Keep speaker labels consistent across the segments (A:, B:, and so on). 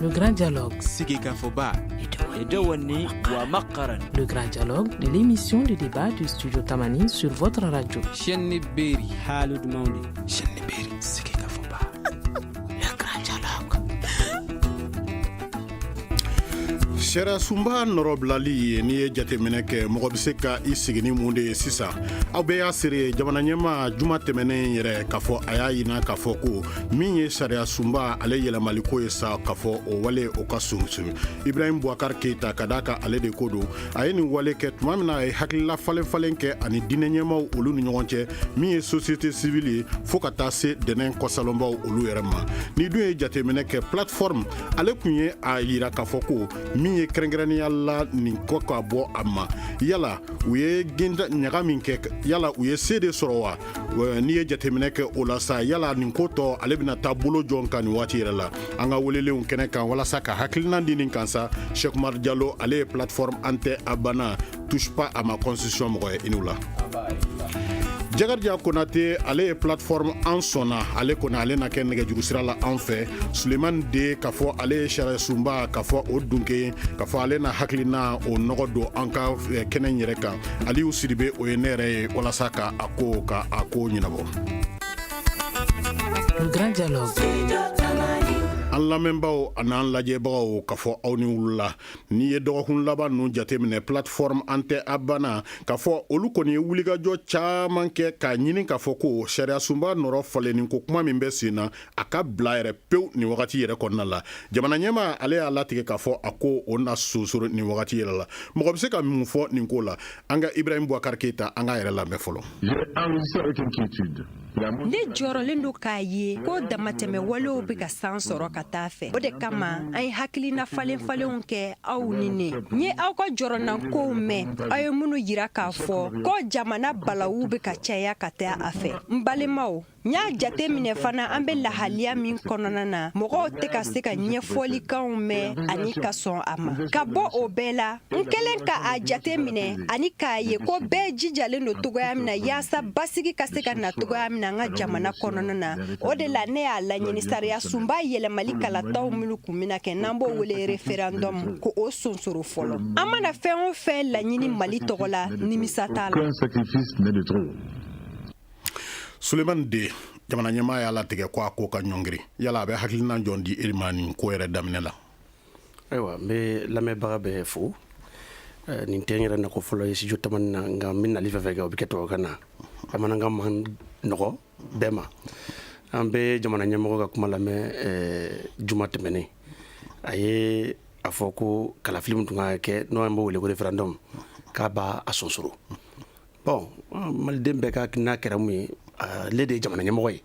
A: Le grand dialogue.
B: Sigika Foba. Edewani wa Makaran.
A: Le grand dialogue de l'émission de débat du studio Tamani sur votre radio.
B: Chenni Beri Halud Maundi. Chenni Beri Sigika Foba.
A: Le grand dialogue.
C: Sera sumba noroblali ni ye jateminɛ kɛ mɔgɔ bɛ se ka I sigi ni mun de ye sisan aw bɛɛ y'a sere jamana ɲɛma juma tɛmɛnen yɛrɛ k'a fɔ a y'a yina k'a fɔ ko min ye sariya sunba ale yɛlɛmali ko ye sa k'a fɔ o wale o ka surun Ibrahim Boubacar Keita ka d'a kan ale de ko don a ye nin wale kɛ tuma min na a ye hakilila falen kɛ ani diinɛ ɲɛmaw olu ni ɲɔgɔn cɛ min ye société civile ye fo ka taa se dɛnɛn kɔsalonbaw olu yɛrɛ ma ni dun ye jateminɛ kɛ plateforme ale kun ye a yira k'a fɔ ko min ye kɛrɛnkɛrɛnnenya la nin kɔ ka bɔ a ma yala u ye ɲaga min kɛ yala u ye se de sɔrɔ wa n'i ye jateminɛ kɛ o la sa yala nin ko tɔ ale bɛna taa bolo jɔn kan nin waati yɛrɛ la an ka welelenw kɛnɛ kan walasa ka hakilina di nin kan sa Cheikh Umar Diallo ale ye plateforme an tɛ a banna touche pas à ma constitution mɔgɔ ye inu la Jakarija Konate ale ye plateforme an sɔnna ale kɔni ale na kɛ nɛgɛjuru sira la an fɛ Suleiman de k'a fɔ ale ye sariya sunba k'a fɔ o dunke k'a fɔ ale na hakilina o nɔgɔ don an ka kɛnɛ yɛrɛ kan Aliyu Sidibe o ye ne yɛrɛ ye walasa ka a ko ɲɛnabɔ
A: Le grand dialogue.
C: an lamɛnbaaw an'an lajɛbagaw k'a fɔ aw ni wulila n'i ye dɔgɔkun laban ninnu jateminɛ plateforme an tɛ a banna k'a fɔ olu kɔni ye wulikajɔ caman kɛ k'a ɲini k'a fɔ ko sariya sunba nɔrɔ falenni ko kuma min bɛ sen na a ka bila yɛrɛ pewu nin wagati yɛrɛ kɔnɔna la jamana ɲɛma ale y'a latigɛ k'a fɔ a ko o na sonsoro nin wagati yɛrɛ la mɔgɔ bɛ se ka mun fɔ nin ko la an ka Ibrahim Boubacar Keita an ka yɛrɛ lamɛn fɔlɔ
D: ne jɔrɔlen do k'a ye ko damatɛmɛ walew bɛ ka san sɔrɔ ka taa fɛ o de kama an ye hakilina falenfalenw kɛ aw ni ne n ye aw ka jɔrɔnankow mɛn aw ye minnu yira k'a fɔ ko jamana balawu bɛ ka caya ka taa a fɛ n balimaw n y'a jate minɛ fana an bɛ lahaliya min kɔnɔna na mɔgɔw tɛ ka se ka ɲɛfɔlikanw mɛn ani ka sɔn a ma ka bɔ o bɛɛ la n kɛlen ka a jate minɛ ani k'a ye ko bɛɛ jijalen do togoya min na yaasa basigi ka se ka na togoya min na an ka jamana kɔnɔna na o de la ne y'a laɲini sariya sunba yɛlɛmali kalataw minnu kun bɛna kɛ n'an b'o wele référendum ko o sonsoro fɔlɔ an mana fɛn o fɛn laɲini Mali tɔgɔ la nimisa t'a la
C: Suleiman de jamana ɲɛmaa y'a latigɛ ko a ko ka ɲɔngiri yala a bɛ hakilina jɔn di Irima nin ko yɛrɛ daminɛ la
E: ayiwa n bɛ lamɛnbaga bɛɛ fo nin tɛ n yɛrɛ nako fɔlɔ ye studio Tamani na nka n bɛ nali fɛn fɛn kɛ o bɛ kɛ tubabukan na bamanankan man nɔgɔ bɛɛ ma an bɛ jamana ɲɛmɔgɔ ka kuma lamɛn juma tɛmɛnen a ye a fɔ ko kalafili min tun ka kɛ n'o an b'o wele ko référendum k'a b'a sonsoro bon maliden bɛɛ ka n'a kɛra mun ye ale de ye jamana ɲɛmɔgɔ ye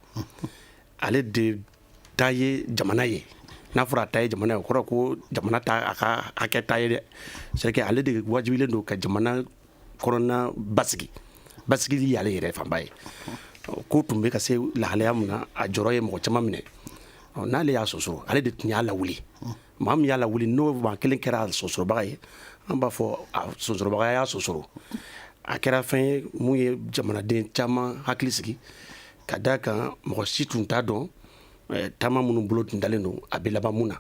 E: ale de ta ye jamana ye n'a fɔra a ta ye jamana ye o kɔrɔ ko jamana ta a ka hakɛ ta ye dɛ c'est que ale de wajibilen don ka jamana kɔnɔna basigili y'ale yɛrɛ fanba ye ko tun bɛ ka se lahalaya min na a jɔrɔ ye mɔgɔ caman minɛ n'ale y'a sonsoro ale de tun y'a lawuli maa min y'a lawuli n'o maa kelen kɛra a sonsorobaga ye an b'a fɔ a sonsorobaga y'a sonsoro a kɛra fɛn ye mun ye jamanaden caman hakili sigi ka da kan mɔgɔ si tun t'a dɔn taama minnu bolo tun dalen don a bɛ laban mun na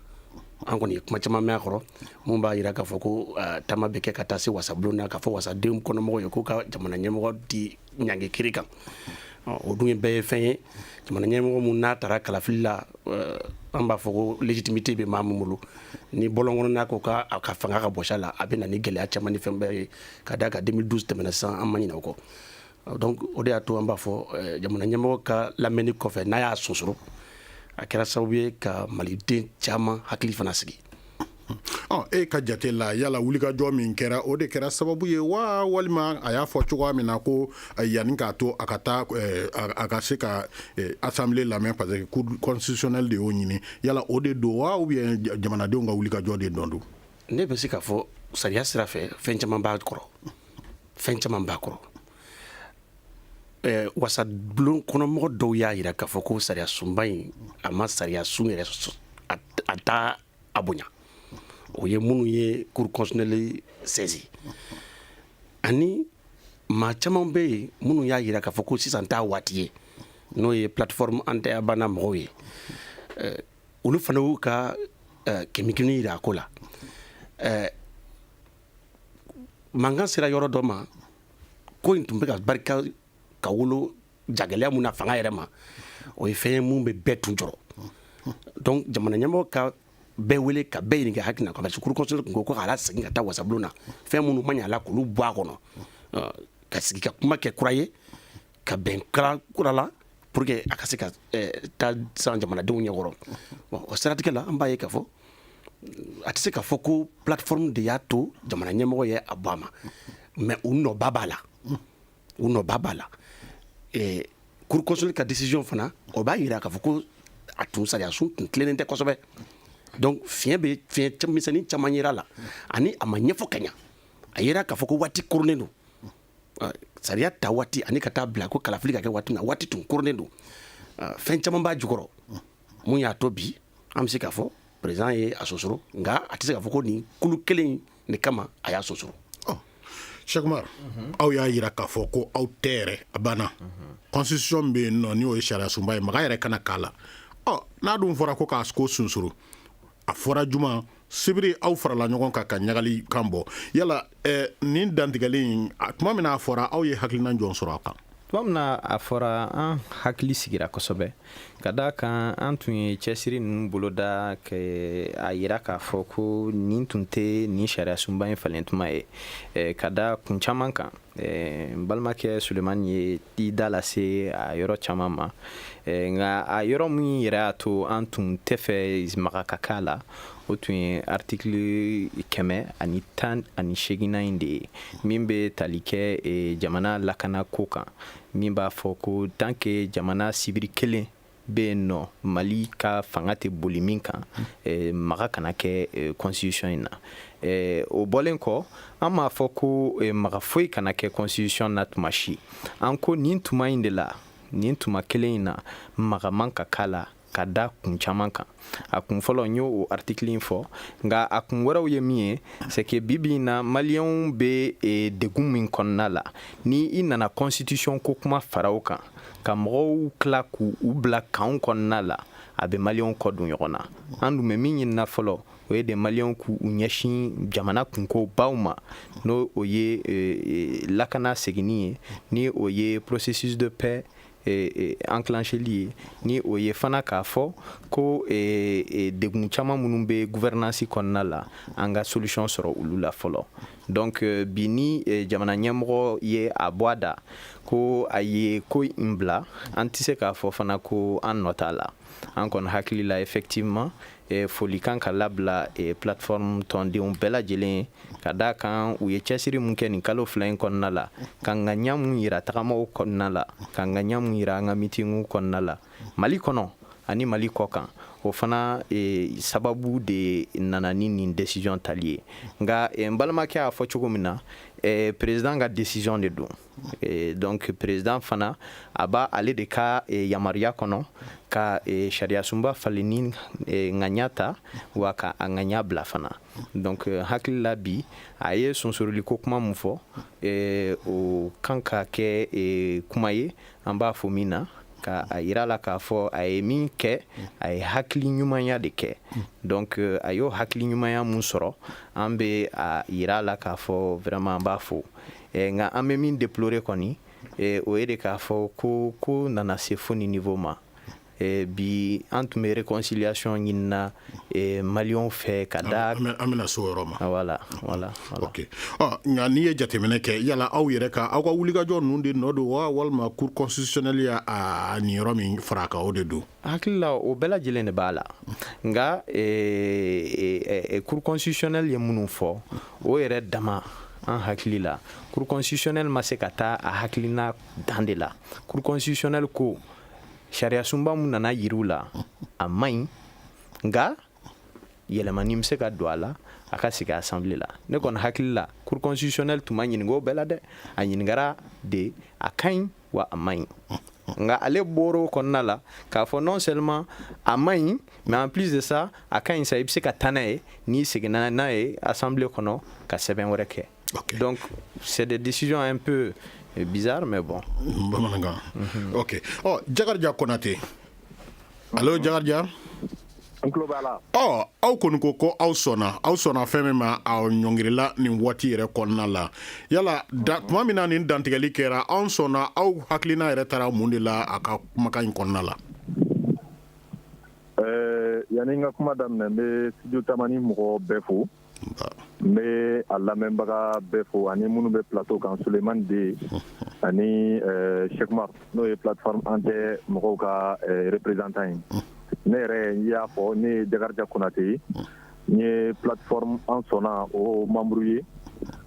E: an kɔni ye kuma caman mɛn a kɔrɔ mun b'a yira k'a fɔ ko taama bɛ kɛ ka taa se wasabulon na k'a fɔ wasadenw kɔnɔmɔgɔw ye k'u ka jamana ɲɛmɔgɔ di ɲangi kiri kan o dun ye bɛɛ ye fɛn ye jamana ɲɛmɔgɔ mun n'a taara kalafili la an b'a fɔ ko légitimité bɛ maa min bolo ni bɔlɔn kɔnɔ ko a ka fanga ka bɔsi a la a bɛ na ni gɛlɛya caman ni fɛn bɛɛ ye ka da kan 2012 tɛmɛna sisan an ma ɲinɛ o kɔ donc o de y'a to an b'a fɔ jamana ɲɛmɔgɔ ka lamɛnni kɔfɛ n'a y'a sonsoro a kɛra sababu ye ka maliden caman hakili fana sigi
C: e ka jate la yala wulikajɔ min kɛra o de kɛra sababu ye wa walima a y'a fɔ cogoya min na ko yanni k'a to a ka taa a ka se ka assemblée lamɛn parce que cour constitutionnelle de y'o ɲini yala o de don wa ou bien jamanadenw ka wulikajɔ de dɔn don
E: ne bɛ se k'a fɔ sariya sira fɛ fɛn caman b'a kɔrɔ wasabulon kɔnɔmɔgɔ dɔw y'a yira k'a fɔ ko sariya sunba in a ma sariya sun yɛrɛ a t'a a bonya o ye minnu ye cour constitutionnelle saisi ani maa caman bɛ yen minnu y'a yira k'a fɔ ko sisan t'a waati ye n'o ye plateforme an tɛ a banna mɔgɔw ye olu fana y'u ka kemikini yira ko la mangan sera yɔrɔ dɔ ma ko in tun bɛ ka barika ka wolo jagɛlɛya mun na fanga yɛrɛ ma o ye fɛn mun bɛ bɛɛ tun jɔrɔ donc jamana ɲɛmɔgɔ ka bɛɛ wele ka bɛɛ ɲininka hakilina parce que cour constitutionnelle ko k'ala segin ka taa wasabulon na fɛn minnu ma ɲɛ a la k'olu bɔ a kɔnɔ ka sigi ka kuma kɛ kura ye ka bɛn kura la pour que a ka se ka taa siran jamanadenw ɲɛkɔrɔ bon o siratigɛ la an b'a ye k'a fɔ a tɛ se k'a fɔ ko plateforme de y'a to jamana ɲɛmɔgɔ ye a bɔ a ma mais u nɔba b'a la cour constitutionnelle ka décision fana o b'a yira k'a fɔ ko a tun sariya sun tun tilennen tɛ kosɛbɛ donc fiɲɛ misɛnnin caman yera la ani a ma ɲɛfɔ ka ɲa a yera k'a fɔ ko waati koronnen don sariya ta waati ani ka taa bila ko kalafili ka kɛ waati na waati tun koronnen don fɛn caman b'a jukɔrɔ mun y'a to bi an bɛ se k'a fɔ président ye a sosoro nka a tɛ se k'a fɔ ko nin kulu kelen de kama a y'a sosoro.
C: Cheikh Oumar aw y'a yira k'a fɔ ko aw tɛ yɛrɛ a banna constitution bɛ yen nɔ ni o ye sariya sunba ye maga yɛrɛ kana k'a la n'a dun fɔra ko k'a ko sunsuru a fɔra juma sibiri aw farala ɲɔgɔn kan ka ɲagali kan bɔ yala nin dantigɛlen tuma min a fɔra aw ye hakilina jɔn sɔrɔ a kan
F: tuma min a fɔra an hakili sigira kosɛbɛ ka da kan an tun ye cɛsiri ninnu boloda a yira k'a fɔ ko nin tun tɛ nin sariya sunba in falen tuma ye ka da kun caman kan n balimakɛ sulemani ye i da lase a yɔrɔ caman ma nka a yɔrɔ min yɛrɛ y'a to an tun tɛ fɛ maga ka k'a la o tun ye article 118 in de ye min bɛ tali kɛ jamana lakana ko kan min b'a fɔ ko tant que jamana sibiri kelen bɛ yen nɔ mali ka fanga tɛ boli min kan maga kana kɛ constitution in na o bɔlen kɔ an m'a fɔ ko maga foyi kana kɛ constitution na tuma si an ko nin tuma in de la nin tuma kelen in na maga man ka k'a la ka da kun caman kan a kun fɔlɔ n y'o o article in fɔ nka a kun wɛrɛw ye min ye c'est que bibi in na maliyɛnw bɛ degun min kɔnɔna la ni i nana constitution ko kuma fara o kan ka mɔgɔw tila k'u bila kanw kɔnɔna la a bɛ maliyɛnw kɔ don ɲɔgɔn na an dun bɛ min ɲinina fɔlɔ o ye de maliyɛnw k'u ɲɛsin jamana kunko baw ma n'o o ye lakana seginni ye ni o ye processus de paix enclencheli ye ni o ye fana k'a fɔ ko degun caman minnu bɛ gouvernance kɔnɔna la an ka solution sɔrɔ olu la fɔlɔ donc bi ni jamana ɲɛmɔgɔ ye a bɔ a da ko a ye ko in bila an tɛ se k'a fɔ fana ko an nɔ t'a la an kɔni hakili la effectivement foli kan ka labila plateforme tɔndenw bɛɛ lajɛlen ka da kan u ye cɛsiri mun kɛ nin kalo fila in kɔnɔna la ka ŋaniya mun yira tagamaw kɔnɔna la ka ŋaniya mun yira an ka mitingu kɔnɔna la mali kɔnɔ ani mali kɔ kan o fana sababu de nana ni nin décision tali ye nka n balimakɛ y'a fɔ cogo min na président ka décision de don donc président fana a b'a ale de ka yamaruya kɔnɔ ka sariya sunba falenni ŋaniya ta wa ka a ŋaniya bila fana donc hakili la bi a ye sonsoriliko kuma mun fɔ o kan ka kɛ kuma ye an b'a fɔ min na ka a yira la k'a fɔ a ye min kɛ a ye hakili ɲumanya de kɛ donc a y'o hakili ɲumanya mun sɔrɔ an bɛ a yira la k'a fɔ vraiment an b'a fɔ nka an bɛ min déplorer kɔni o ye de k'a fɔ ko nana se fo ni niveau ma bi an tun bɛ réconciliation ɲinina maliyɛnw fɛ ka da
C: an bɛna so yɔrɔ ma
F: voilà
C: ok nka n'i ye jateminɛ kɛ yala aw yɛrɛ ka aw ka wulikajɔ ninnu de nɔ don wa walima cour constitutionnelle y'a nin yɔrɔ min fara a kan o de don
F: hakili la o bɛɛ lajɛlen de b'a la nka cour constitutionnelle ye minnu fɔ o yɛrɛ dama an hakili la cour constitutionnelle ma se ka taa a hakilina dan de la cour constitutionnelle ko sariya sunba mun nana yiriw la a man ɲi nka yɛlɛmani bɛ se ka don a la a ka sigi assemblée la ne kɔni hakili la cour constitutionnelle tun ma ɲininka o bɛɛ la dɛ a ɲininkara de a ka ɲi wa a man ɲi nka ale bɔra o kɔnɔna la k'a fɔ non seulement a man ɲi mais en plus de ça a ka ɲi sa i bɛ se ka taa n'a ye n'i seginna n'a ye assemblée kɔnɔ ka sɛbɛn wɛrɛ kɛ donc c'est des décisions un peu bizarre mais bon
C: bamanankan ok Jakarija Konate allo Jakarija aw kɔni ko aw sɔnna fɛn min ma aw ɲɔngirila nin waati yɛrɛ kɔnɔna la yala tuma min na nin dantigɛli kɛra anw sɔnna aw hakilina yɛrɛ taara mun de la a ka kumakan in kɔnɔna la
G: yani n ka kuma daminɛ n bɛ studio tamani mɔgɔ bɛɛ fo n bɛ a lamɛnbaga bɛɛ fo ani minnu bɛ plateau kan Sulemani De ani Cheikh Mar n'o ye plateforme an tɛ mɔgɔw ka représentant ye ne yɛrɛ n y'a fɔ ne ye Jakarija Konate ye n ye plateforme an sɔnna o membre ye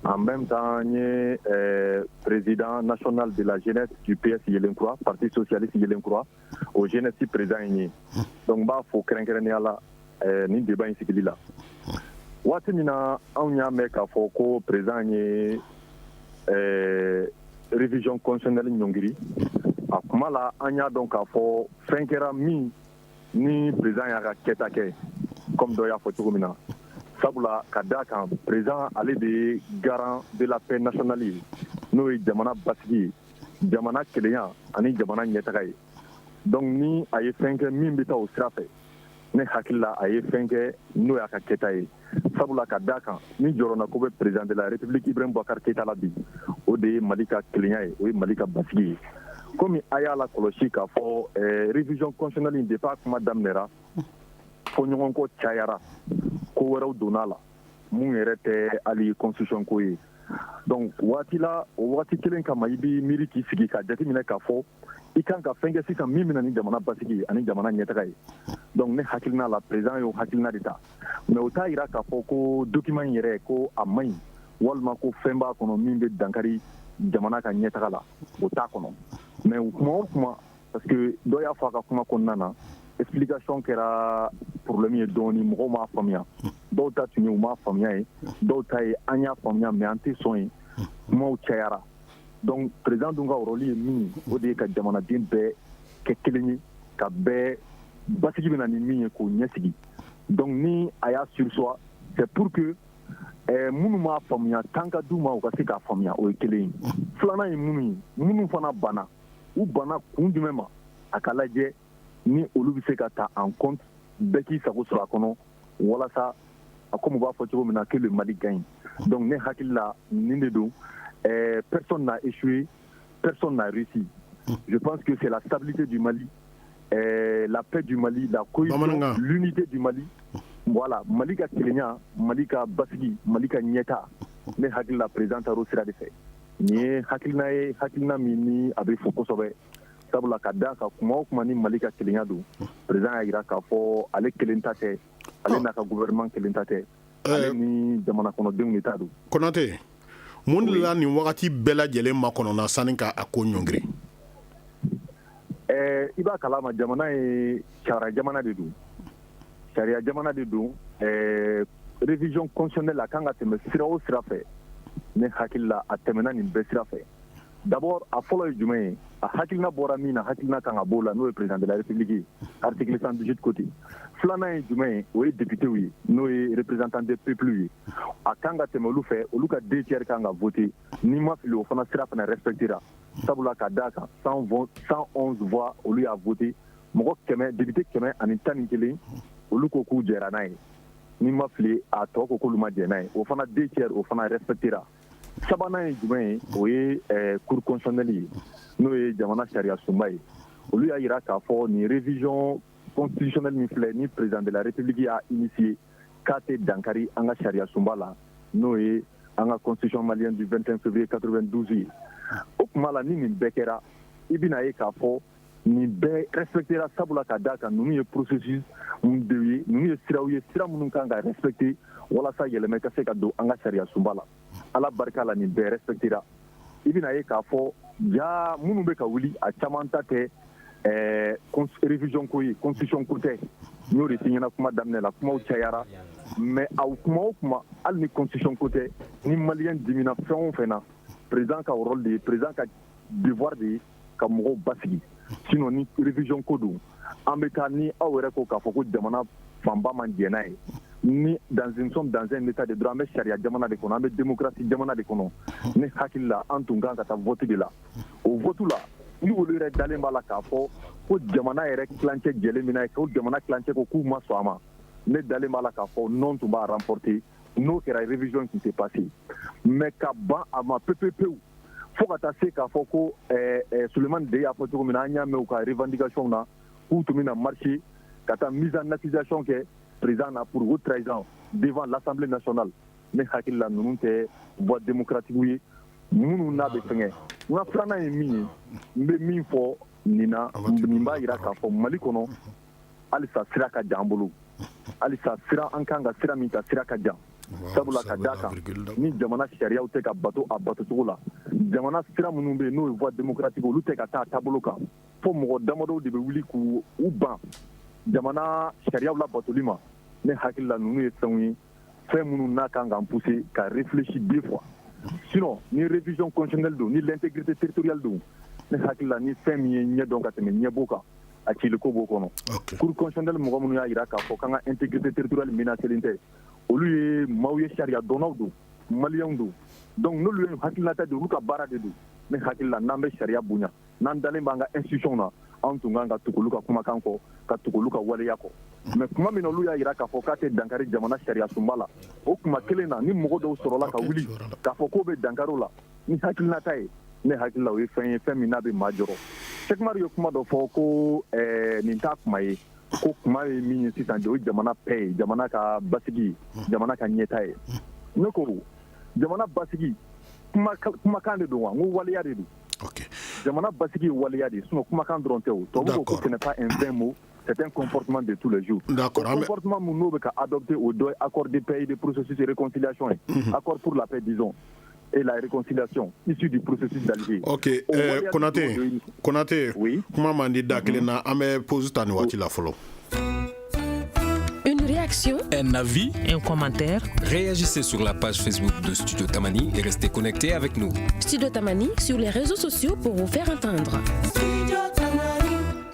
G: en même temps n ye président national de la jeunesse du PS Yelenkura parti socialiste Yelenkura o jeunesse président ye donc n b'a fo kɛrɛnkɛrɛnnenya la nin débat in sigili la waati min na anw y'a mɛn k'a fɔ ko président ye révision constitutionnelle ɲɔngiri a kuma la an y'a dɔn k'a fɔ fɛn kɛra min ni président y'a ka kɛta kɛ comme dɔ y'a fɔ cogo min na sabula ka da kan président ale de ye garant de la paix nationale ye n'o ye jamana basigi ye jamana kelenya ani jamana ɲɛtaga ye donc ni a ye fɛn kɛ min bɛ taa o sira fɛ ne hakili la a ye fɛn kɛ n'o y'a ka kɛta ye sabula ka da kan ni jɔrɔna ko bɛ président de la république Ibrahim Boubacar Keita la bi o de ye Mali ka kelenya ye o ye Mali ka basigi ye komi a y'a la kɔlɔsi k'a fɔ révision constitutionnelle in depuis a kuma daminɛra fo ɲɔgɔn ko cayara ko wɛrɛw donna la mun yɛrɛ tɛ hali constitution ko ye donc waati la o waati kelen kama i b'i miiri k'i sigi ka jateminɛ k'a fɔ i kan ka fɛn kɛ sisan min bɛna ni jamana basigi ani jamana ɲɛtaga ye donc ne hakilina la président y'o hakilina de ta mais o t'a yira k'a fɔ ko document in yɛrɛ ko a man ɲi walima ko fɛn b'a kɔnɔ min bɛ dankari jamana ka ɲɛtaga la o t'a kɔnɔ mais kuma o kuma parce que dɔ y'a fɔ a ka kuma kɔnɔna na explication kɛra problème ye dɔɔni mɔgɔw m'a faamuya dɔw ta tun ye u m'a faamuya ye dɔw ta ye an y'a faamuya mais an tɛ sɔn ye kumaw cayara donc président dun ka rôle ye min ye o de ye ka jamanaden bɛɛ kɛ kelen ye ka bɛɛ basigi bɛ na ni min ye k'o ɲɛsigi donc ni a y'a sursoit c'est pour que minnu m'a faamuya tan ka d'u ma u ka se k'a faamuya o ye kelen ye filanan ye minnu ye minnu fana banna u banna kun jumɛn ma a ka lajɛ ni olu bɛ se ka ta en compte bɛɛ k'i sago sɔrɔ a kɔnɔ walasa comme u b'a fɔ cogo min na que le Mali gagne donc ne hakili la nin de don personne n'a échoué personne n'a réussi je pense que c'est la stabilité du Mali la paix du Mali la cohésion l'unité du Mali voilà Mali ka kelenya Mali ka basigi Mali ka ɲɛta ne hakili la président taar'o sira de fɛ nin ye hakilina min ni a bɛ fo kosɛbɛ sabula ka da ka kuma o kuma ni Mali ka kelenya don président y'a jira k'a fɔ ale kelen ta tɛ ale n'a ka gouvernement kelen ta tɛ ale ni jamana kɔnɔdenw de ta don
C: Konate mun de la nin wagati bɛɛ lajɛlen ma kɔnɔna sani ka a ko ɲɔngiri
G: i b'a kalama jamana ye sariya jamana de don sariya jamana de don révision constitutionnelle a kan ka tɛmɛ sira o sira fɛ ne hakili la a tɛmɛna nin bɛɛ sira fɛ d'abord a fɔlɔ ye jumɛn ye a hakilina bɔra min na hakilina kan ka b'o la n'o ye président de la république ye article 118 côté filanan ye jumɛn ye o ye députéw ye n'o ye représentant des peuples ye a kan ka tɛmɛ olu fɛ olu ka 2 tiers kan ka voter ni ma fili o fana sira fana respectera sabula ka da kan 111 voix olu y'a voter mɔgɔ député 111 olu ko k'u jɛra n'a ye ni ma fili a tɔ ko k'olu ma jɛ n'a ye o fana 2 tiers o fana respectera sabanan ye jumɛn ye o ye cour constitutionnelle ye n'o ye jamana sariya sunba ye olu y'a jira k'a fɔ nin révision constitutionnelle min filɛ ni président de la république y'a initié k'a tɛ dankari an ka sariya sunba la n'o ye an ka constitution malienne du 21 février 92 ye o kuma la ni nin bɛɛ kɛra i bɛna ye k'a fɔ nin bɛɛ respectera sabula ka da kan ninnu ye processus mun de ye ninnu ye siraw ye sira minnu kan ka respecter walasa yɛlɛma ka se ka don an ka sariya sunba la ala barika la nin bɛɛ respectera i bɛna ye k'a fɔ ja minnu bɛ ka wuli a caman ta tɛ révision ko ye constitution ko tɛ n y'o de f'i ɲɛna kuma daminɛ la kumaw cayara mais aw kuma o kuma hali ni constitution ko tɛ ni maliyɛn dimina fɛn o fɛn na président ka rôle de ye président ka devoir de ye ka mɔgɔw basigi sinon ni révision ko don an bɛ taa ni aw yɛrɛ ko k'a fɔ ko jamana fanba man jɛ n'a ye ni nous sommes dans un état de droit an bɛ sariya jamana de kɔnɔ an bɛ démocratie jamana de kɔnɔ ne hakili la an tun kan ka taa vote de la o vote la ni olu yɛrɛ dalen b'a la k'a fɔ ko jamana yɛrɛ tilancɛ jɛlen min na ye ko jamana tilancɛ ko k'u ma sɔn a ma ne dalen b'a la k'a fɔ non tun b'a remporter n'o kɛra révision qui s'est passée mais ka ban a ma pepepewu fo ka taa se k'a fɔ ko Souleymane de y'a fɔ cogo min na an y'a mɛn u ka revendication na k'u tun bɛna marcher ka taa mise en accusation kɛ président na pour haute trahison devant l'Assemblée nationale ne hakili la ninnu tɛ voie démocratique ye minnu n'a bɛ fɛngɛ n ka filanan ye min ye n bɛ min fɔ nin na nin b'a jira k'a fɔ Mali kɔnɔ halisa sira ka jan an bolo halisa sira an kan ka sira min ta sira ka jan sabula ka d'a kan ni jamana sariyaw tɛ ka bato a batocogo la jamana sira minnu bɛ yen n'o ye voie démocratique olu tɛ ka taa taabolo kan fo mɔgɔ damadɔw de bɛ wuli k'u ban jamana sariyaw la batoli ma ne hakili la ninnu ye fɛnw ye fɛn minnu n'a kan k'an pousser ka réfléchir 2 fois sinon ni révision constitutionnelle don ni l'intégrité territoriale don ne hakili la ni fɛn min ye ɲɛ dɔn ka tɛmɛ ɲɛbɔ kan a ciliko b'o kɔnɔ cour constitutionnelle mɔgɔ minnu y'a jira k'a fɔ k'an ka intégrité territoriale menacelen tɛ olu ye maaw ye sariya dɔnnaw don maliyɛnw don donc n'olu ye hakilinata de olu ka baara de don ne hakili la n'an bɛ sariya bonya n'an dalen b'an ka institution na an tun kan ka tugu olu ka kumakan kɔ ka tugu olu ka waleya kɔ mais kuma min na olu y'a jira k'a fɔ k'a tɛ dankari jamana sariya sunba la o kuma kelen na ni mɔgɔ dɔw sɔrɔla ka wuli k'a fɔ k'o bɛ dankari o la ni hakilinata ye ne hakili la o ye fɛn ye fɛn min n'a bɛ maa jɔrɔ Cheikh Umaru ye kuma dɔ fɔ ko nin t'a kuma ye ko kuma ye min ye sisan de o jamana paix ye jamana ka basigi jamana ka ɲɛta ye ne ko jamana basigi kumakan de don wa n ko waleya de don jamana basigi ye waleya de sinon kumakan dɔrɔn tɛ o tubabu ko ce n'est pas un vain mot c'est un comportement de tous les jours comportement mun n'o bɛ ka adopté o dɔ ye accord de paix et de processus de réconciliation ye accord pour la paix disons et la réconciliation issue du processus d'Alger.
C: Ok, Konate, oui. Comment m'a dit d'Aklena, ame pose ta nuati la follow.
A: Une réaction,
B: un avis,
A: un commentaire.
B: Réagissez sur la page Facebook de Studio Tamani et restez connectés avec nous.
A: Studio Tamani sur les réseaux sociaux pour vous faire entendre.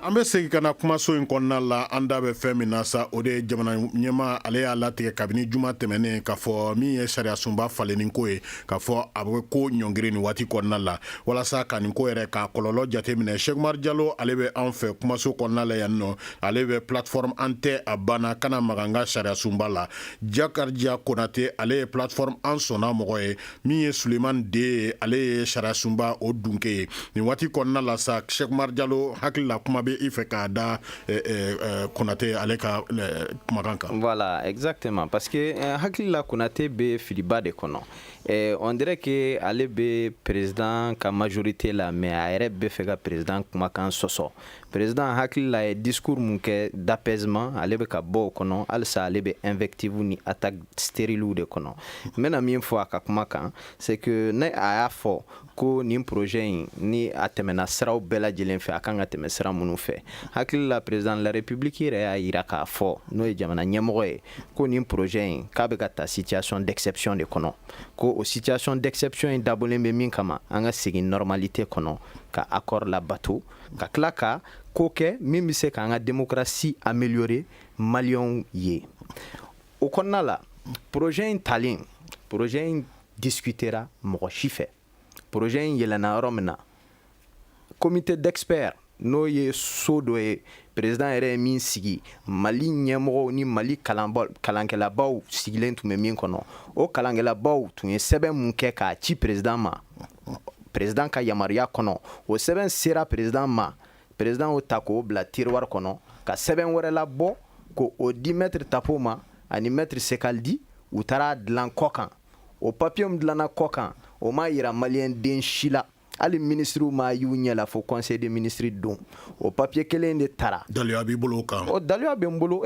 C: An bɛ segin ka na kumaso in kɔnɔna la an da bɛ fɛn min na sa o de ye jamana ɲɛma ale y'a latigɛ kabini juma tɛmɛnen k'a fɔ min ye sariya sunba falenni ko ye k'a fɔ a bɛ ko ɲɔngiri nin waati kɔnɔna la walasa ka nin ko yɛrɛ ka kɔlɔlɔ jateminɛ Cheikh Umaru Jalo ale bɛ an fɛ kumaso kɔnɔna la yan nɔ ale bɛ plateforme an tɛ a banna kana maga n ka sariya sunba la Jakarija Konate ale ye plateforme an sɔnna mɔgɔ ye min ye Sulemani de ye ale ye sariya sunba o dunke ye nin waati kɔnɔna la sa Cheikh Umaru Jalo hakili la kuma bɛ i fɛ k'a da Konate ale ka kumakan kan.
F: Voilà, exactement. Parce que hakili la Konate bɛ filiba de kɔnɔ. On dirait que ale bɛ président ka majorité la mais a yɛrɛ bɛ fɛ ka président kumakan sɔsɔ. Président hakili la ye discours mun kɛ d'apaisement ale bɛ ka bɔ o kɔnɔ halisa ale bɛ invective ni attaque stérile de kɔnɔ. N bɛna min fɔ a ka kumakan c'est que ne a y'a fɔ ko nin projet in ni a tɛmɛna siraw bɛɛ lajɛlen fɛ a kan ka tɛmɛ sira minnu fɛ hakili la président de la république yɛrɛ y'a jira k'a fɔ n'o ye jamana ɲɛmɔgɔ ye ko nin projet in k'a bɛ ka taa situation d'exception de kɔnɔ ko o situation d'exception in dabɔlen bɛ min kama an ka segin normalité kɔnɔ ka accord labato ka tila ka ko kɛ min bɛ se k'an ka démocratie améliorer maliyɛnw ye o kɔnɔna la projet in talen projet in discutera mɔgɔ si fɛ projet in yɛlɛnna yɔrɔ min na comité d'experts n'o ye so dɔ ye président yɛrɛ ye min sigi mali ɲɛmɔgɔw ni mali kalankɛlabaw sigilen tun bɛ min kɔnɔ o kalankɛlabaw tun ye sɛbɛn mun kɛ k'a ci président ma président ka yamaruya kɔnɔ o sɛbɛn sera président ma président y'o ta k'o bila tiroir kɔnɔ ka sɛbɛn wɛrɛ labɔ k'o di maître Tapo ma ani maître Sekaldi u taara dilan kɔ kan o papier min dilanna kɔ kan o ma yira malien den si la hali ministre ma y'u ɲɛ la fo conseil des ministres don o papier kelen de tara
C: daliya b'i bolo kan
F: o daliya bɛ n bolo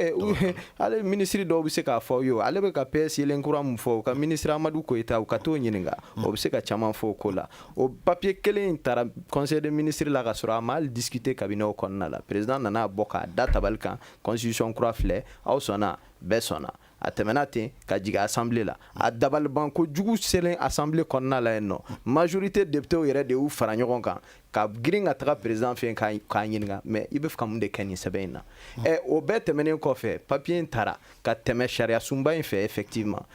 F: ale ministre dɔw bɛ se k'a fɔ yo ale bɛ ka PS yelen kura mun fɔ ka ministre Amadu Koyita u ka t'o ɲininka o bɛ se ka caman fɔ o ko la o papier kelen tara conseil des ministres la ka sɔrɔ a ma hali discuter cabinet o kɔnɔna la président nana bɔ k'a da tabali kan constitution kura filɛ aw sɔnna bɛɛ sɔnna a tɛmɛna ten ka jigin assemblée la a dabaliban kojugu selen assemblée kɔnɔna la yen nɔ majorité députés yɛrɛ de y'u fara ɲɔgɔn kan ka girin ka taga président fɛ k'a ɲininka mais i bɛ fɛ ka mun de kɛ nin sɛbɛn in na o bɛɛ tɛmɛnen kɔfɛ papier in taara ka tɛmɛ sariya sunba in fɛ effectivement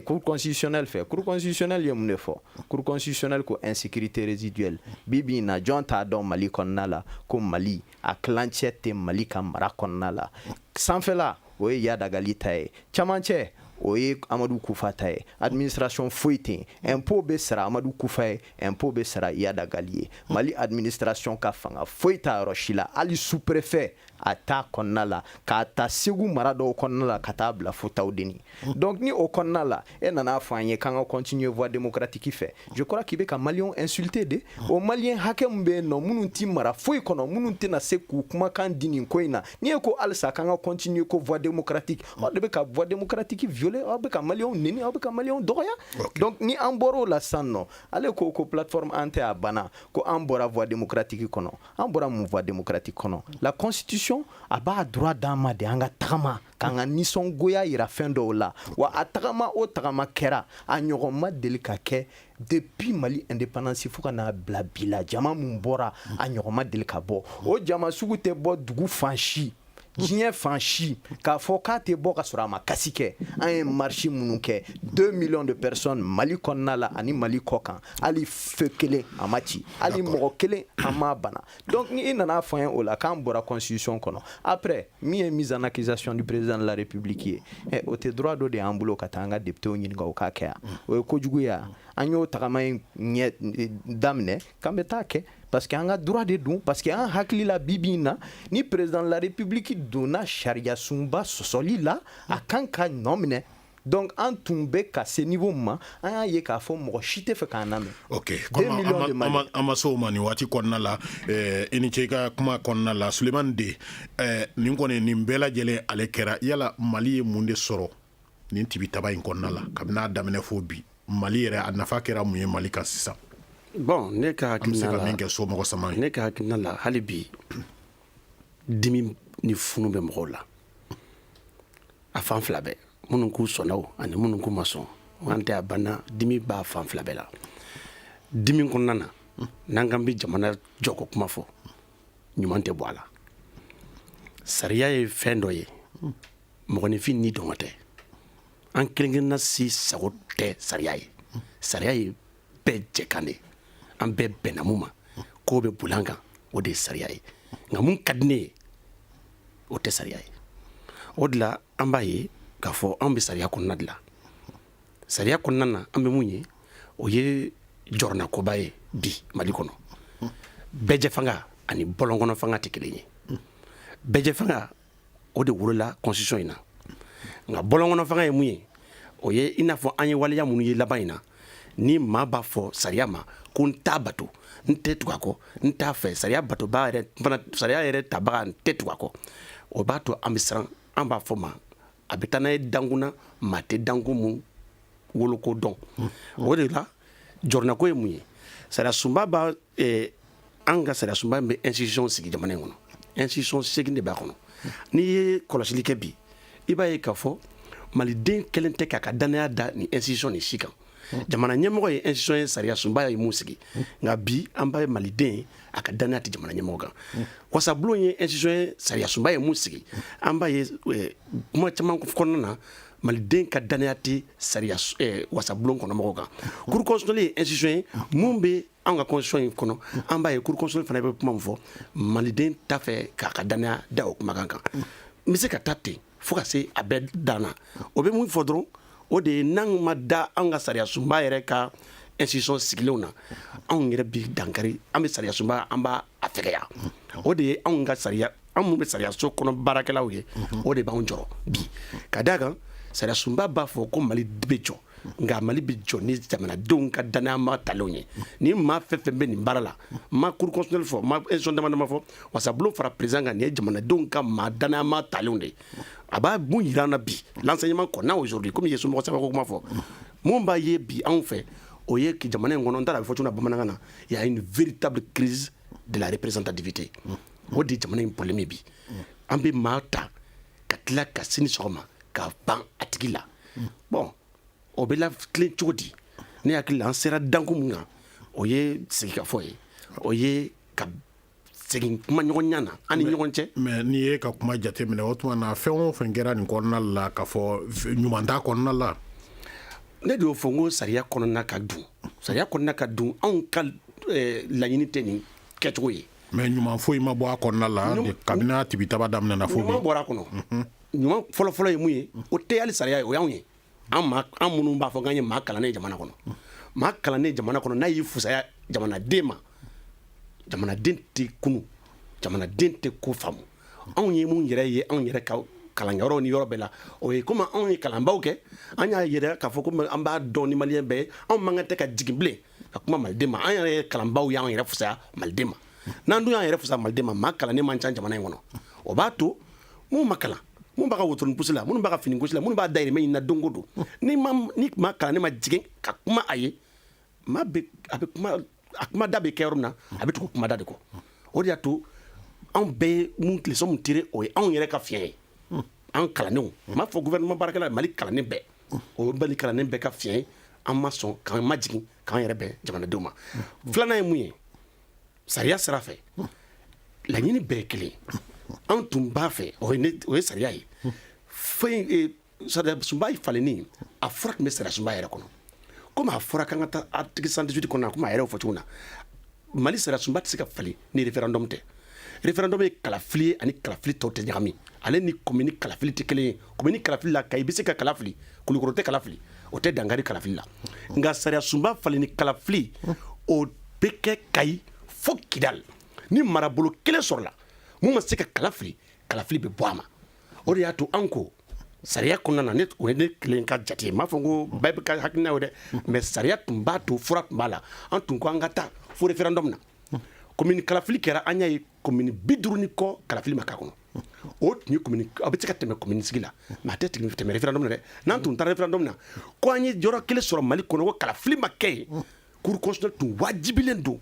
F: cour constitutionnelle fɛ cour constitutionnelle ye mun de fɔ cour constitutionnelle ko insécurité résiduelle bi in na jɔn t'a dɔn mali kɔnɔna la ko mali a tilancɛ tɛ mali ka mara kɔnɔna la sanfɛla o ye Yadagali ta ye camancɛ o ye Amadou Koufa ta ye administration foyi tɛ yen impôt bɛ sara Amadou Koufa ye impôt bɛ sara Yadagali ye Mali administration ka fanga foyi t'a yɔrɔ si la hali sous-préfet a t'a kɔnɔna la k'a ta Segu mara dɔw kɔnɔna la ka taa bila fo Tawudeni donc ni o kɔnɔna la e nana fɔ an ye k'an ka continuer voie démocratique fɛ je crois qu'il bɛ ka maliyɛnw insulter de o maliyɛn hakɛ min bɛ yen nɔ minnu ti mara foyi kɔnɔ minnu tɛna se k'u kumakan di nin ko in na n'i ye ko halisa k'an ka continuer ko voie démocratique aw de bɛ ka voie démocratique violer aw bɛ ka maliyɛnw neni aw bɛ ka maliyɛnw dɔgɔya donc ni an bɔra o la sisan nɔ ale ko plateforme an tɛ a banna ko an bɔra voie démocratique kɔnɔ an bɔra mun voie démocratique kɔnɔ la constitution a b'a droit d'an ma de an ka tagama k'an ka nisɔngoya yira fɛn dɔw la wa a tagama o tagama kɛra a ɲɔgɔn ma deli ka kɛ depuis Mali indépendance fo ka n'a bila bi la jama mun bɔra a ɲɔgɔn ma deli ka bɔ o jama sugu tɛ bɔ dugu fan si diɲɛ fan si k'a fɔ k'a tɛ bɔ ka sɔrɔ a ma kasi kɛ an ye marche minnu kɛ 2 millions de personnes Mali kɔnɔna la ani Mali kɔ kan hali feu kelen a ma ci hali mɔgɔ kelen a ma bana donc ni i nana fɔ an ye o la k'an bɔra constitution kɔnɔ après min ye mise en accusation du président de la République ye o tɛ droit dɔ de y'an bolo ka taa an ka députés ɲininka o k'a kɛ yan o ye kojugu ye an y'o tagama in ɲɛ daminɛ k'an bɛ taa kɛ parce que an ka droit de don parce que an hakili la bibi in na ni président de la République donna sariya sunba sɔsɔli la a kan ka nɔ minɛ donc an tun bɛ ka se niveau ma an y'a ye k'a fɔ mɔgɔ si tɛ fɛ k'an lamɛn
C: ok an ma se o ma nin waati kɔnɔna la i ni ce i ka kuma kɔnɔna la Sulemani de nin kɔni nin bɛɛ lajɛlen ale kɛra yala Mali ye mun de sɔrɔ nin tibitaba in kɔnɔna la kabini a daminɛ fo bi Mali yɛrɛ a nafa kɛra mun ye Mali kan sisan
E: bon ne ka hakilina la hali bi dimi ni funu bɛ mɔgɔw la a fan fila bɛɛ minnu k'u sɔnna o ani minnu k'u ma sɔn an tɛ a banna dimi b'a fan fila bɛɛ la dimi kɔnɔna na n'an kan bɛ jamana jɔ ko kuma fɔ ɲuman tɛ bɔ a la sariya ye fɛn dɔ ye mɔgɔninfin ni dɔngɔ tɛ an kelen-kelenna si sago tɛ sariya ye sariya ye bɛɛ jɛkan de an bɛɛ bɛnna mun ma k'o bɛ boli an kan o de ye sariya ye nka mun ka di ne ye o tɛ sariya ye o de la an b'a ye k'a fɔ an bɛ sariya kɔnɔna de la sariya kɔnɔna na an bɛ mun ye o ye jɔrɔnakoba ye bi Mali kɔnɔ bɛɛjɛ fanga ani bɔlɔnkɔnɔ fanga tɛ kelen ye bɛɛjɛ fanga o de wolola constitution in na nka bɔlɔnkɔnɔ fanga ye mun ye o ye i n'a fɔ an ye waleya minnu ye laban in na ni maa b'a fɔ sariya ma ko n t'a bato n tɛ tugu a kɔ n t'a fɛ sariya batoba yɛrɛ fana sariya yɛrɛ tabaga n tɛ tugu a kɔ o b'a to an bɛ siran an b'a fɔ ma a bɛ taa n'a ye dankunna maa tɛ dankun mun woloko dɔn o de la jɔrɔnako ye mun ye sariya sunba b'a an ka sariya sunba bɛ institution sigi jamana in kɔnɔ institution 8 de b'a kɔnɔ n'i ye kɔlɔsili kɛ bi i b'a ye k'a fɔ maliden kelen tɛ k'a ka danaya da ni institution ni si kan jamana ɲɛmɔgɔ ye institution ye sariya sunba ye mun sigi nka bi an b'a ye maliden a ka danaya tɛ jamana ɲɛmɔgɔ kan wasabulon ye institution ye sariya sunba ye mun sigi an b'a ye kuma caman kɔnɔna na maliden ka danaya tɛ sariya wasabulon kɔnɔ mɔgɔw kan cour constitutionnelle ye institution ye mun bɛ an ka constitution in kɔnɔ an b'a ye cour constitutionnelle fana bɛ kuma min fɔ maliden t'a fɛ k'a ka danaya da o kumakan kan n bɛ se ka taa ten fo ka se a bɛɛ dan na o bɛ mun fɔ dɔrɔn o de ye n'an ma da an ka sariya sunba yɛrɛ ka institution sigilenw na anw yɛrɛ bi dankari an bɛ sariya sunba an b'a fɛgɛya o de ye anw ka sariya an mun bɛ sariya so kɔnɔ baarakɛlaw ye o de b'anw jɔrɔ bi ka d'a kan sariya sunba b'a fɔ ko Mali bɛ jɔ nka Mali bɛ jɔ ni jamanadenw ka danaya ma talenw ye ni maa fɛn fɛn bɛ nin baara la ma cour constitutionnelle fɔ ma institution dama fɔ wasabulon fara président kan nin ye jamanadenw ka maa danaya ma talenw de a b'a mun yira an na bi l'enseignement qu'on a aujourd'hui comme ye somɔgɔ sɛbɛn ko kuma fɔ mun b'a ye bi anw fɛ o ye que jamana in kɔnɔ n t'a dɔn a bɛ fɔ cogo min na bamanankan na il y a une véritable crise de la représentativité o de ye jamana in problème ye bi an bɛ maa ta ka tila ka sini sɔgɔma ka ban a tigi la bon o bɛ la tilen cogo di ne hakili la an sera danko mun kan o ye sigikafɔ ye o ye ka segin kuma ɲɔgɔnya na an ni ɲɔgɔn cɛ
C: mais n'i ye ka kuma jate minɛ o tuma na fɛn o fɛn kɛra nin kɔnɔna la k'a fɔ ɲuman t'a kɔnɔna la
E: ne de y'o fɔ n ko sariya kɔnɔna ka dun sariya kɔnɔna ka dun anw ka laɲini tɛ nin kɛcogo ye
C: mais ɲuman foyi ma bɔ a kɔnɔna la kabini a tibitaba daminɛna fo bi
E: ɲuman bɔra a kɔnɔ ɲuman fɔlɔfɔlɔ ye mun ye o tɛ hali sariya ye o y'anw ye an minnu b'a fɔ k'an ye maa kalannen jamana kɔnɔ maa kalannen jamana kɔnɔ n'a y'i fusaya jamanaden ma jamanaden tɛ kunu jamanaden tɛ ko faamu anw ye mun yɛrɛ ye anw yɛrɛ ka kalanyɔrɔ ni yɔrɔ bɛɛ la o ye komi anw ye kalanbaw kɛ an y'a yɛrɛ k'a fɔ ko an b'a dɔn ni maliyɛn bɛɛ ye anw man kan tɛ ka jigin bilen ka kuma maliden ma an yɛrɛ ye kalanbaw y'an yɛrɛ fusaya maliden ma n'an dun y'an yɛrɛ fusaya maliden ma maa kalannen man ca jamana in kɔnɔ o b'a to mun ma kalan mun b'a ka wotoronin pusi la minnu b'a ka fini gosi la minnu b'a dayirimɛ ɲini na don o don ni maa kalannen ma jigin ka kuma a ye a kuma da bɛ kɛ yɔrɔ min na a bɛ tugu kuma da de kɔ o de y'a to anw bɛɛ ye mun tilesɔn mun tire o ye anw yɛrɛ ka fiɲɛ ye an kalannenw m'a fɔ gouvernement baarakɛla mali kalannen bɛɛ o ye mali kalannen bɛɛ ka fiɲɛ ye an ma sɔn k'an ma jigin k'an yɛrɛ bɛn jamanadenw ma filanan ye mun ye sariya sira fɛ laɲini bɛɛ ye kelen an tun b'a fɛ o ye sariya ye sariya sunba falenni a fɔra tun bɛ sariya sunba yɛrɛ kɔnɔ komi a fɔra k'an ka taa article 118 kɔnɔ komi a yɛrɛ fɔ cogo na mali sariya sunba tɛ se ka falen ni référendum tɛ référendum ye kalafili ye ani kalafili tɔw tɛ ɲagami ale ni commune kalafili tɛ kelen ye commune kalafili la Kayi bɛ se ka kalafili Kulukɔrɔ tɛ kalafili o tɛ dankari kalafili la nka sariya sunba falen ni kalafili o bɛ kɛ Kayi fo Kidal ni marabolo kelen sɔrɔla mun ma se ka kalafili bɛ bɔ a ma o de y'a to an ko sariya kɔnɔna na o ye ne kelen ka jate ye m'a fɔ ko bɛɛ bɛ ka hakilina ye dɛ mais sariya tun b'a to fura tun b'a la an tun ko an ka taa fo référendum na commune kalafili kɛra an y'a ye commune 50 ni kɔ kalafili ma k'a kɔnɔ o tun ye commune a bɛ se ka tɛmɛ commune sigi la mais a tɛ tɛmɛ référendum na dɛ n'an tun taara référendum na ko an ye yɔrɔ kelen sɔrɔ Mali kɔnɔ ko kalafili ma kɛ ye cour constitutionnelle tun wajibilen don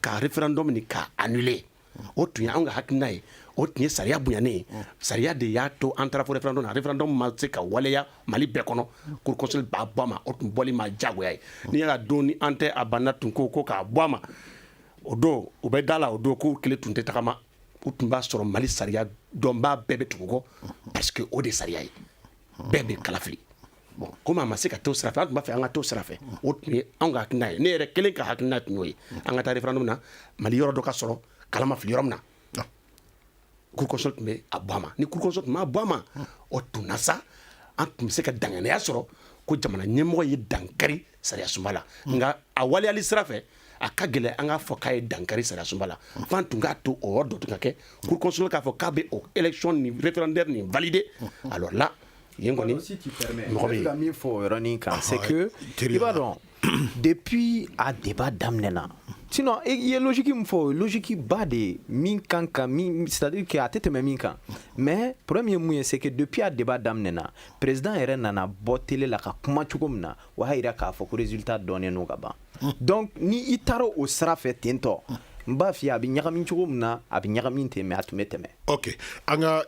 E: ka référendum ni k'a annuler o tun ye an ka hakilina ye o tun ye sariya bonyanen ye sariya de y'a to an taara fo référendum na référendum ma se ka waleya Mali bɛɛ kɔnɔ cour constitutionnelle b'a bɔ a ma o tun bɔli ma diyagoya ye n'i y'a don ni an tɛ a banna tun ko k'a bɔ a ma o don o bɛ da la o don ko kelen tun tɛ tagama o tun b'a sɔrɔ Mali sariya dɔnbaa bɛɛ bɛ tugu kɔ parce que o de sariya ye bɛɛ bɛ kalafili bon komi a ma se ka t'o sira fɛ an tun b'a fɛ an ka t'o sira fɛ o tun ye anw ka hakilina ye ne yɛrɛ kelen ka hakilina tun y'o ye an ka taa référendum na Mali yɔrɔ dɔ ka sɔrɔ kala ma fili yɔrɔ min na cour constitutionnelle tun bɛ a bɔ a ma ni cour constitutionnelle tun m'a bɔ a ma o tun na sa an tun bɛ se ka danganiya sɔrɔ ko jamana ɲɛmɔgɔ ye dankari sariya sunba la nka a waleyali sira fɛ a ka gɛlɛn an k'a fɔ k'a ye dankari sariya sunba la f'an tun k'a to o yɔrɔ dɔ tun ka kɛ cour constitutionnelle k'a fɔ k'a bɛ o élection ni référendaire ni valider alors là yen kɔni mɔgɔ bɛ
F: yen min fɔ o yɔrɔnin kan c'est que i b'a dɔn depuis a débat daminɛna sinon i ye logique min fɔ logique ba de min kan ka min c'est-à-dire que a tɛ tɛmɛ min kan mais problème ye mun ye c'est que depuis a débat daminɛna président yɛrɛ nana bɔ télé la ka kuma cogo min na o y'a yira k'a fɔ ko résultat dɔnnen n'o ka ban donc ni i taara o sira fɛ ten tɔ n b'a f'i ye a bɛ ɲagami cogo min na a bɛ ɲagami ten mais a tun bɛ tɛmɛ.
C: ok an ka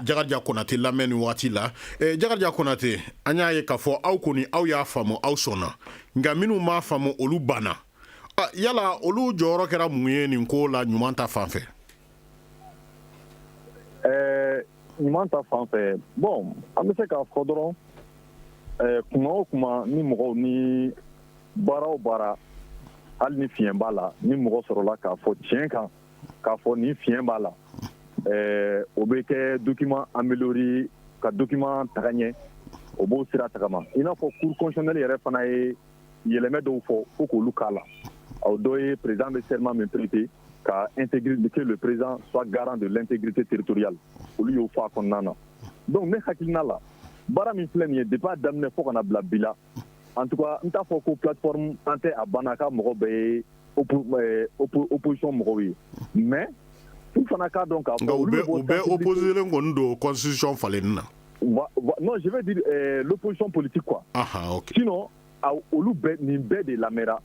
C: Jakarija Konate lamɛn nin waati la Jakarija Konate an y'a ye k'a fɔ aw kɔni aw y'a faamu aw sɔnna nka minnu m'a faamu olu banna yala olu jɔyɔrɔ kɛra mun ye nin ko la ɲuman ta fan fɛ
G: ɲuman ta fan fɛ bon an bɛ se k'a fɔ dɔrɔn kuma o kuma ni mɔgɔw ni baara o baara hali ni fiɲɛ b'a la ni mɔgɔ sɔrɔla k'a fɔ tiɲɛ kan k'a fɔ ni fiɲɛ b'a la o bɛ kɛ document amélioré ka document taga ɲɛ o b'o sira tagama i n'a fɔ cour constitutionnelle yɛrɛ fana ye yɛlɛmɛ dɔw fɔ fo k'olu k'a la o dɔ ye président bɛ serment min prêter ka intégrer que le président soit garant de l'intégrité territoriale olu y'o fɔ a kɔnɔna na donc ne hakilina la baara min filɛ nin ye depuis a daminɛ fo kana bila bi la en tout cas n t'a fɔ ko plateforme an tɛ a banna k'a mɔgɔ bɛɛ ye opposition mɔgɔw ye mais u fana k'a dɔn k'a fɔ
C: u bɛɛ opposelen kɔni don constitution falenni na
G: non je veux dire l'opposition politique quoi
C: ok
G: sinon olu bɛɛ nin bɛɛ de lamɛnra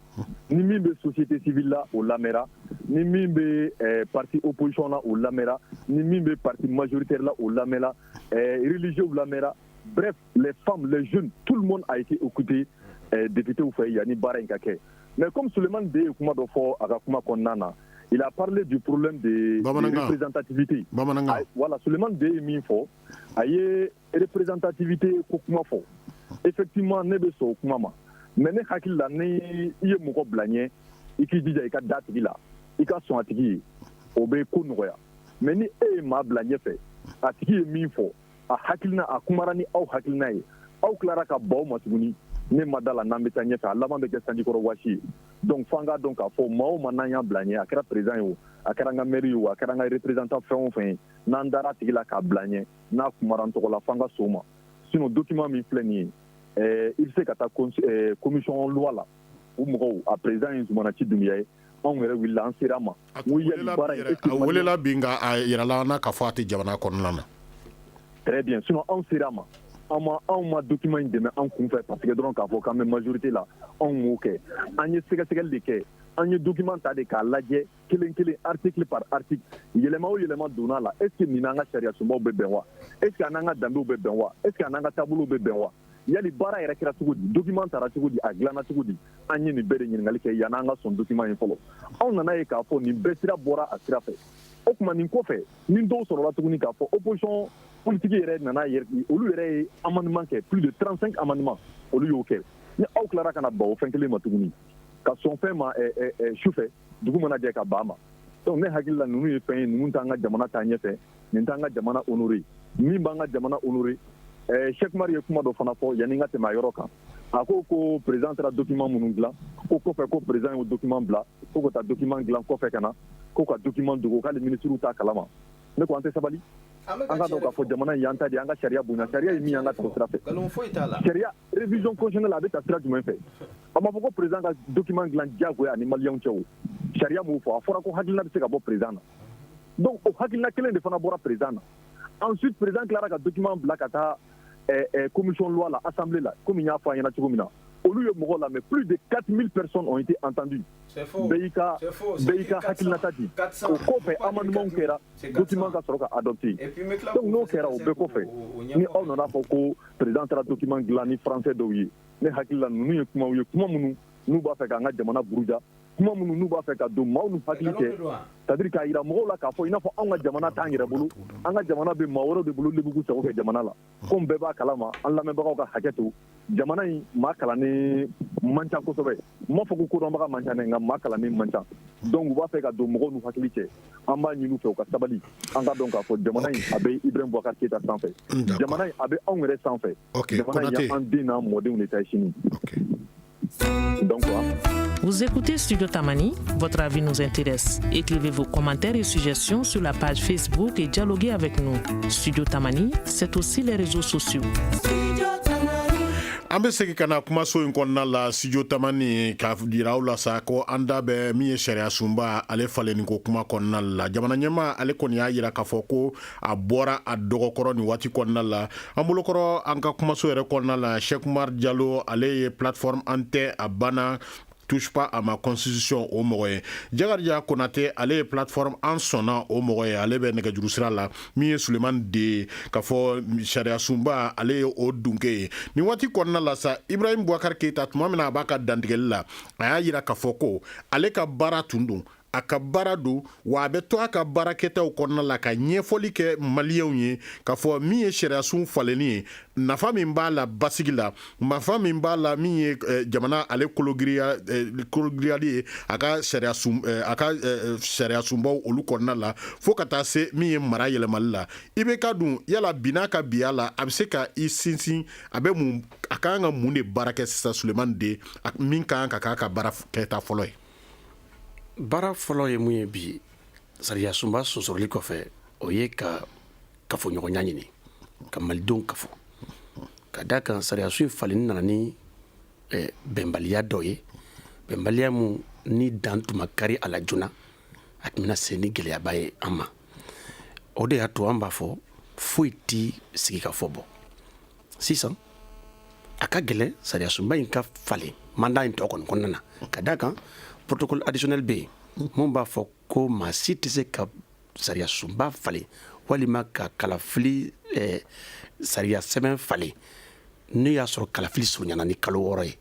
G: ni min bɛ société civile la o lamɛnra ni min bɛ parti opposition la o lamɛnra ni min bɛ parti majoritaire la o lamɛnra religieux lamɛnra bref les femmes les jeunes tout le monde a été écouté député ou fɛ yanni baara in ka kɛ mais comme Suleiman de ye kuma dɔ fɔ a ka kuma kɔnɔna na il a parlé du problème de représentativité voilà Suleiman de ye min fɔ a ye représentativité ko kuma fɔ effectivement ne bɛ sɔn o kuma ma mais ne hakili la ni i ye mɔgɔ bila ɲɛ i k'i jija i ka da tigi la i ka sɔn a tigi ye o bɛ ko nɔgɔya mais ni e ye maa bila ɲɛfɛ a tigi ye min fɔ a hakilina a kumara ni aw hakilina ye aw tilara ka baw ma tuguni ne ma da la n'an bɛ taa ɲɛfɛ a laban bɛ kɛ sanjikɔrɔ wɔsi ye donc f'an k'a dɔn k'a fɔ maa o maa n'an y'a bila ɲɛ a kɛra président ye o a kɛra an ka maire ye o a kɛra an ka représentant fɛn o fɛn ye n'an dara a tigi la k'a bila ɲɛ n'a kumara n tɔgɔ la f'an ka sɔn o ma sinon document min filɛ nin ye i bɛ se ka taa commission loi la o mɔgɔw a président ye Zumana Ci Dunbiya ye anw yɛrɛ wulila an sera a ma
C: a welela bi nka a yirala an na k'a fɔ a tɛ jamana kɔnɔna na
G: très bien sinon anw sera a ma anw ma document in dɛmɛ an kunfɛ parce que dɔrɔn k'a fɔ k'an bɛ majorité la anw m'o kɛ an ye sɛgɛsɛgɛli de kɛ an ye document ta de k'a lajɛ kelen kelen article par article yɛlɛma o yɛlɛma donna la est ce que nin n'an ka sariya sunbaw bɛ bɛn wa est ce que an n'an ka danbew bɛ bɛn wa est ce que an n'an ka taabolow bɛ bɛn wa yali baara yɛrɛ kɛra cogo di document tara cogo di a dilanna cogo di an ye nin bɛɛ de ɲininkali kɛ yan'an ka sɔn document in fɔlɔ anw nana ye k'a fɔ nin bɛɛ sira bɔra a sira fɛ o tuma nin kɔfɛ ni dɔw sɔrɔla tuguni k'a fɔ opposition politique yɛrɛ nana olu yɛrɛ ye amendement kɛ plus de 35 amendements olu y'o kɛ ni aw tilara ka na ban o fɛn kelen ma tuguni ka sɔn fɛn ma sufɛ dugu mana jɛ ka ban ma donc ne hakili la ninnu ye fɛn ye ninnu t'an ka jamana taa ɲɛfɛ nin t'an ka jamana honoré min b'an ka jamana honoré Cheikh Umar ye kuma dɔ fana fɔ yanni n ka tɛmɛ a yɔrɔ kan a ko président taara document minnu dilan ko kɔfɛ ko président y'o document bila ko ka taa document dilan kɔfɛ ka na ko ka document dogo k'ale ministre t'a kalama ne ko an tɛ sabali an ka dɔn k'a fɔ jamana in y'an ta de an ka sariya bonya sariya ye min y'an ka tɛmɛ sira fɛ sariya révision constitutionnelle a bɛ ta sira jumɛn fɛ a ma fɔ ko président ka document dilan diyagoya ani maliyɛnw cɛ o sariya m'o fɔ a fɔra ko hakilina bɛ se ka bɔ président na donc o hakilina kelen de fana bɔra président na ensuite président tilara ka document bila ka taa commission loi la assemblée la comme il y a fait ɲɛna cogo min na olu ye mɔgɔ lamɛn plus de 4000 personnes ont été entendues bɛɛ y'i ka hakilinata di o kɔfɛ amendement kɛra document ka sɔrɔ ka adopté donc n'o kɛra o bɛɛ kɔfɛ ni aw nana fɔ ko président taara document dilan ni français dɔw ye ne hakili la ninnu ye kumaw ye kuma minnu n'u b'a fɛ k'an ka jamana buruja kuma minnu n'u b'a fɛ ka don maaw n'u hakili kɛ c'est à dire k'a yira mɔgɔw la k'a fɔ i n'a fɔ anw ka jamana t'an yɛrɛ bolo an ka jamana bɛ maa wɛrɛw de bolo olu b'u sago kɛ jamana la komi bɛɛ b'a kalama an lamɛnbagaw ka hakɛ to jamana in maa kalannen man ca kosɛbɛ n m'a fɔ ko kodɔnbaga man ca dɛ nka maa kalannen man ca donc u b'a fɛ ka don mɔgɔw n'u hakili cɛ an b'a ɲini u fɛ u ka sabali an ka dɔn k'a fɔ jamana in a bɛ Ibrahim Boubacar Keita sanfɛ jamana in a bɛ anw yɛrɛ sanfɛ jamana in y'an den n'an mɔdenw de ta ye sini donc
A: Vous écoutez Studio Tamani, votre avis nous intéresse. Écrivez vos commentaires et suggestions sur la page Facebook et dialoguez avec nous. Studio Tamani, c'est aussi les réseaux sociaux.
C: An bɛ segin ka na kumaso in kɔnɔna la studio Tamani k'a jira aw la sa ko an da bɛ min ye sariya sunba ale falenni ko kuma kɔnɔna la jamana ɲɛmaa ale kɔni y'a jira k'a fɔ ko a bɔra a dɔgɔkɔrɔ nin waati kɔnɔna la an bolokɔrɔ an ka kumaso yɛrɛ kɔnɔna la Cheikh Umar Diallo ale ye plateforme an tɛ a banna touche pas à ma constitution o mɔgɔ ye Jakarija Konate ale ye plateforme an sɔnna o mɔgɔ ye ale bɛ nɛgɛjuru sira la min ye Sulemani de k'a fɔ sariya sunba ale ye o dunke ye nin waati kɔnɔna la sa Ibrahim Boubacar Keita tuma min na a b'a ka dantigɛli la a y'a jira k'a fɔ ko ale ka baara tun don a ka baara don wa a bɛ to a ka baarakɛtaw kɔnɔna la ka ɲɛfɔli kɛ maliyɛnw ye k'a fɔ min ye sariya sun falenni ye nafa min b'a la basigi la nafa min b'a la min ye jamana ale kologiriyali ye a ka sariya sunbaw olu kɔnɔna la fo ka taa se min ye mara yɛlɛmali la i bɛ ka dun yala bin'a ka biya la a bɛ se ka i sinsin a ka kan ka mun de baara kɛ sisan Sulemani de min ka kan ka k'a ka baara kɛta fɔlɔ ye
E: baara fɔlɔ ye mun ye bi sariya sunba sɔsɔrɔli kɔfɛ o ye ka kafoɲɔgɔnya ɲini ka malidenw kafo ka da kan sariya sun falenni nana ni bɛnbaliya dɔ ye bɛnbaliya mun ni dan tuma kari a la joona a tun bɛna se ni gɛlɛyaba ye an ma o de y'a to an b'a fɔ foyi tɛ sigi ka fɔ bɔ sisan a ka gɛlɛn sariya sunba in ka falen mandat in tɔ kɔni kɔnɔna na ka da kan protocole additionnel bɛ yen mun b'a fɔ ko maa si tɛ se ka sariya sunba falen walima ka kalafili sariya sɛbɛn falen n'o y'a sɔrɔ kalafili surunyana ni kalo 6 ye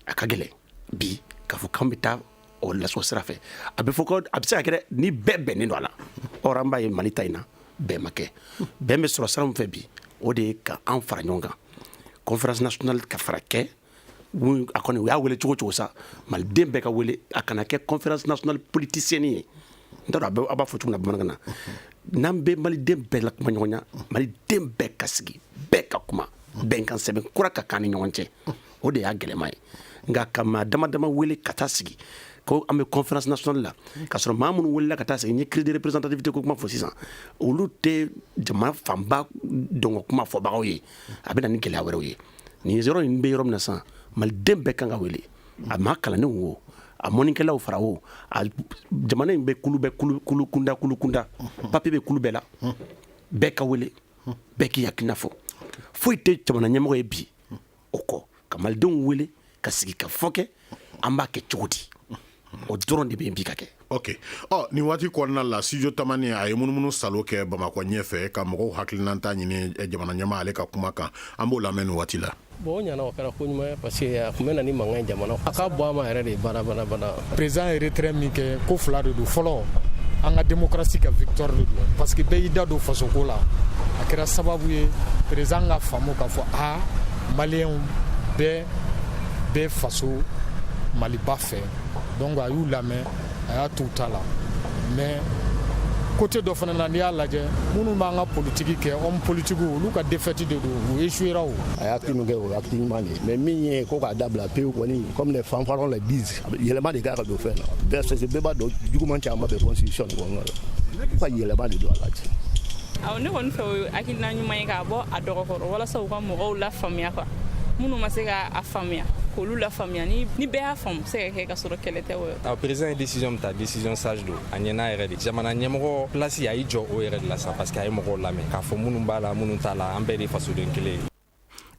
E: a ka gɛlɛn bi k'a fɔ k'an bɛ taa o laso sira fɛ a bɛ fɔ ko a bɛ se ka kɛ ni bɛɛ bɛnnen don a la or an b'a ye Mali ta in na bɛɛ ma kɛ bɛn bɛ sɔrɔ sira min fɛ bi o de ye ka an fara ɲɔgɔn kan conférence nationale ka fara kɛ a kɔni u y'a wele cogo cogo sa maliden bɛɛ ka wele a kana kɛ conférence nationale politicienne ye n t'a dɔn a b'a fɔ cogo min na bamanankan na n'an bɛ maliden bɛɛ la kuma ɲɔgɔn ɲa maliden bɛɛ ka sigi bɛɛ ka kuma bɛnkan sɛbɛn kura ka kan ni ɲɔgɔn cɛ o de y'a gɛlɛma ye nka ka maa dama dama wele ka taa sigi ko an bɛ conférence nationale la ka sɔrɔ maa minnu welela ka taa sigi n ye clé de représentativité ko kuma fɔ sisan olu tɛ jamana fanba dɔn ka kuma fɔbagaw ye a bɛ na ni gɛlɛya wɛrɛw ye nin yɔrɔ in bɛ yɔrɔ min na sisan maliden bɛɛ kan ka wele a maa kalanenw wo a mɔnikɛlaw fara wo a jamana in bɛ kulu kunda papier bɛ kulu bɛɛ la bɛɛ ka wele bɛɛ k'i hakilina fɔ foyi tɛ jamana ɲɛmɔgɔ ye bi o kɔ ka malidenw wele ka sigi ka fɔ kɛ an b'a kɛ cogo di o dɔrɔn de bɛ yen bi ka kɛ.
C: ok nin waati kɔnɔna la studio tamani a ye munumunu salo kɛ bamakɔ ɲɛfɛ ka mɔgɔw hakilinata ɲini jamana ɲɛma ale ka kuma kan an b'o lamɛn nin waati la.
H: bon o ɲana o kɛra ko ɲuman ye parce que a tun bɛ na ni mankan ye jamana a ka bɔ a ma yɛrɛ de bana
I: président ye retrait min kɛ ko fila de don fɔlɔ an ka démocratie ka victoire de don parce que bɛɛ y'i da don fasoko la a kɛra sababu ye président ka faamu k'a fɔ maliyɛnw bɛɛ faso maliba fɛ donc a y'u lamɛn a y'a t'u ta la mais côté dɔ fana na n'i y'a lajɛ minnu b'an ka politiki kɛ homme politigiw olu ka défaite de don u échouera o.
J: a y'a hakili min kɛ o ye hakili ɲuman de ye mais min ye ko k'a dabila pewu kɔni comme les fanfarons le disent yɛlɛma de k'a ka don fɛn na bɛɛ b'a dɔn juguman caman bɛ constitution de kɔnɔna la ko ka yɛlɛma de don a la ten.
K: ne kɔni fɛ o ye hakilina ɲuman ye k'a bɔ a dɔgɔ kɔrɔ walasa u ka mɔgɔw lafaamuya quoi minnu ma se k'a faamuya k'olu lafaamuya ni bɛɛ y'a faamu se ka kɛ ka sɔrɔ kɛlɛ tɛ o. président ye décision min ta décision sage don a ɲɛna yɛrɛ de jamana ɲɛmɔgɔ place a y'i jɔ o yɛrɛ de la sa parce que a ye mɔgɔw lamɛn k'a fɔ minnu b'a la minnu t'a la an bɛɛ de fasoden kelen ye.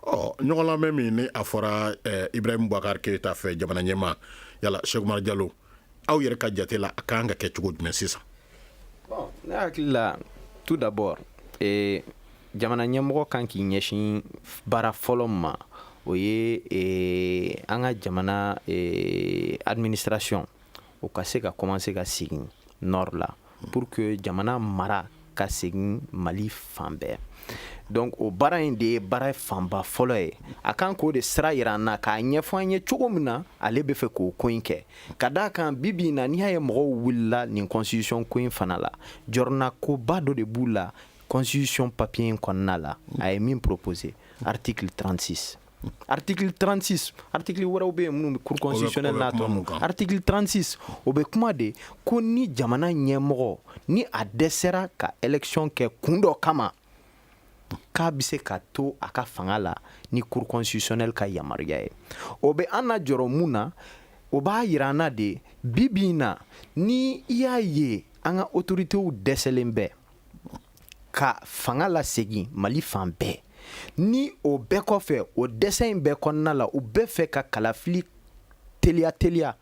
C: ɲɔgɔn lamɛn min ni a fɔra Ibrahim Boubacar Keita fɛ jamana ɲɛma yala Cheikh Oumar Diallo aw yɛrɛ ka jate la a kan ka kɛ cogo jumɛn sisan.
F: bon ne hakili la tout d'abord jamana ɲɛmɔgɔ kan k'i ɲɛsin baara fɔlɔ ma o ye an ka jamana administration o ka se ka commencer ka segin nord la pour que jamana mara ka segin Mali fan bɛɛ donc o baara in de ye baara fanba fɔlɔ ye a kan k'o de sira yira an na k'a ɲɛfɔ an ye cogo min na ale bɛ fɛ k'o ko in kɛ ka d'a kan bibi in na n'i y'a ye mɔgɔw wulila nin constitution ko in fana la jɔrɔna koba dɔ de b'u la constitution papier in kɔnɔna la a ye min proposer article 36 article 36 article wɛrɛw bɛ yen minnu bɛ cour constitutionnelle n'a tɔ article 36 o bɛ kuma de ko ni jamana ɲɛmɔgɔ ni a dɛsɛra ka élection kɛ kun dɔ kama k'a bɛ se ka to a ka fanga la ni cour constitutionnelle ka yamaruya ye o bɛ an na jɔrɔ mun na o b'a yira an na de bibi in na ni i y'a ye an ka autoritéw dɛsɛlen bɛ ka fanga lasegin Mali fan bɛɛ ni o bɛɛ kɔfɛ o dɛsɛ in bɛɛ kɔnɔna la u bɛɛ fɛ ka kalafili teliya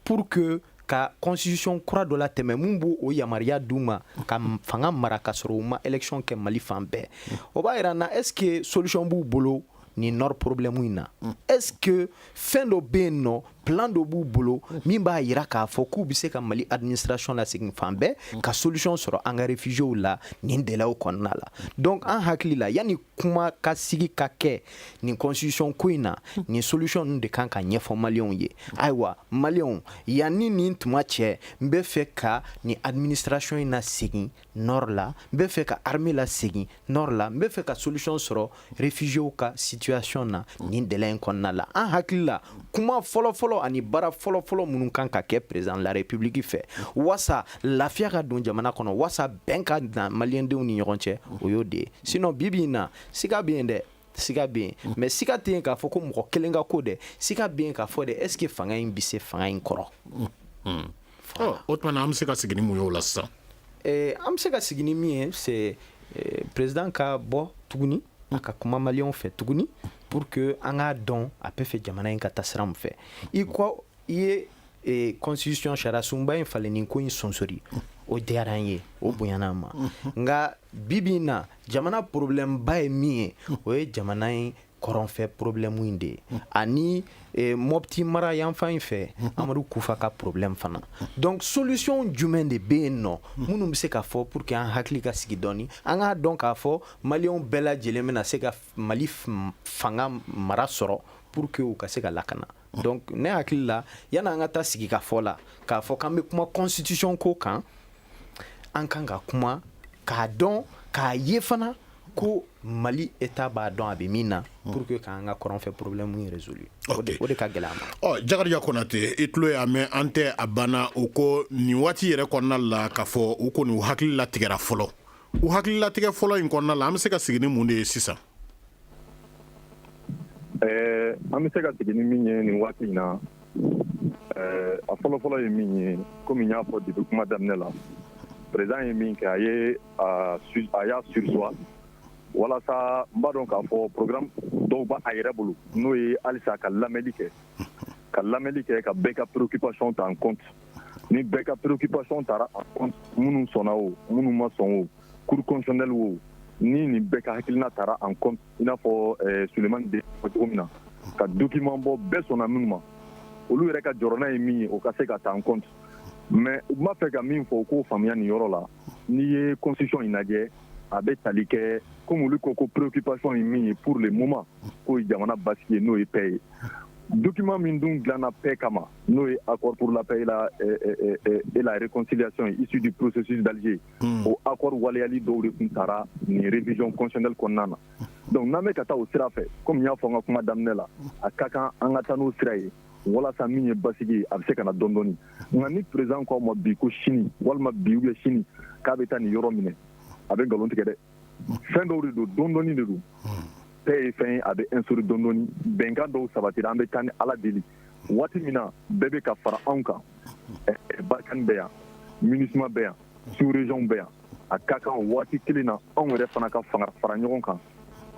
F: pour que ka constitution kura dɔ la tɛmɛ mun b'o o yamaruya d'u ma ka fanga mara ka sɔrɔ u ma élection kɛ Mali fan bɛɛ o b'a yira na est-ce que solution b'u bolo ni nord problème in na est-ce que fɛn dɔ bɛ yen nɔ plan dɔ b'u bolo min b'a yira k'a fɔ k'u bɛ se ka Mali administration lasegin fan bɛɛ ka solution sɔrɔ an ka réfugiés la nin délai kɔnɔna la donc an hakili la yanni kuma ka sigi ka kɛ nin constitution ko in na nin solution ninnu de kan ka ɲɛfɔ maliyɛnw ye ayiwa maliyɛnw yanni nin tuma cɛ n bɛ fɛ ka nin administration in lasegin nord la n bɛ fɛ ka armée lasegin nord la n bɛ fɛ ka solution sɔrɔ réfugiés ka situation na nin délai kɔnɔna la an hakili la kuma fɔlɔ ani baara fɔlɔ minnu kan ka kɛ président de la république fɛ wasa lafiya ka don jamana kɔnɔ wasa bɛn ka dan maliyɛndenw ni ɲɔgɔn cɛ o y'o de ye sinon bibi in na siga bɛ yen dɛ siga bɛ yen mais siga tɛ yen k'a fɔ ko mɔgɔ kelen ka ko dɛ siga bɛ yen k'a fɔ de est-ce que fanga in bɛ se fanga in kɔrɔ.
C: o tuma an bɛ se ka sigi ni mun ye o la sisan.
F: an bɛ se ka sigi ni min ye c'est président ka bɔ tuguni a ka kuma maliyɛnw fɛ tuguni pour que an k'a dɔn a bɛ fɛ jamana in ka taa sira min fɛ i ye constitution sariya sunba in falen nin ko in sɔnsori o diyara an ye o bonyana an ma nka bibi in na jamana problème ba ye min ye o ye jamana in kɔrɔnfɛ problème in de ye ani Mopti mara yan fan fɛ Amadou Koufa ka problème fana donc solution jumɛn de bɛ yen nɔ minnu bɛ se ka fɔ pour que an hakili ka sigi dɔɔni an k'a dɔn k'a fɔ maliyɛnw bɛɛ lajɛlen bɛna se ka Mali fanga mara sɔrɔ pour que u ka se ka lakana donc ne hakili la yanni an ka taa sigi ka fɔ la k'a fɔ k'an bɛ kuma constitution ko kan an kan ka kuma k'a dɔn k'a ye fana ko Mali état b'a dɔn a bɛ min na pour que k'an ka kɔrɔn fɛ problème in résolu o de ka gɛlɛ a ma.
C: Jakariya Konate i tulo y'a mɛn an tɛ a banna o ko nin waati yɛrɛ kɔnɔna la k'a fɔ u kɔni u hakili latigɛra fɔlɔ u hakili latigɛ fɔlɔ in kɔnɔna la an bɛ se ka sigi ni mun de ye sisan.
G: An bɛ se ka sigi ni min ye nin waati in na a fɔlɔfɔlɔ ye min ye komi n y'a fɔ depuis kuma daminɛ la président ye min kɛ a y'a surseoir walasa n b'a dɔn k'a fɔ programme dɔw b'a a yɛrɛ bolo n'o ye halisa ka lamɛnni kɛ ka bɛɛ ka préoccupation ta en compte ni bɛɛ ka préoccupation tara en compte minnu sɔnna o minnu ma sɔn o cour constitutionnelle o ni nin bɛɛ ka hakilina tara en compte i n'a fɔ Sulemani de fɔ cogo min na ka document bɔ bɛɛ sɔnna minnu ma olu yɛrɛ ka jɔrɔna ye min ye o ka se ka ta en compte mais u b'a fɛ ka min fɔ u k'o faamuya nin yɔrɔ la n'i ye constitution in lajɛ a bɛ tali kɛ comme olu ko préoccupation ye min ye pour le moment k'o ye jamana basigi ye n'o ye paix ye document min dun dilanna paix kama n'o ye accord pour la paix et la réconciliation issu du processus d'Alger o accord waleyali dɔw de tun taara nin révision constitutionnelle kɔnɔna na donc n'an bɛ ka taa o sira fɛ comme n y'a fɔ n ka kuma daminɛ la a ka kan an ka taa n'o sira ye walasa min ye basigi ye a bɛ se ka na dɔɔni dɔɔni nka ni président k'aw ma bi ko sini walima bi ou bien sini k'a bɛ taa nin yɔrɔ minɛ a bɛ nkalon tigɛ dɛ fɛn dɔw de don dɔɔni dɔɔni de don paix ye fɛn ye a bɛ instaurer dɔɔni dɔɔni bɛnkan dɔw sabatira an bɛ taa ni Ala deli waati min na bɛɛ bɛ ka fara anw kan Balkani bɛ yan MINUSMA bɛ yan sous région bɛ yan a ka kan waati kelen na anw yɛrɛ fana ka fara ɲɔgɔn kan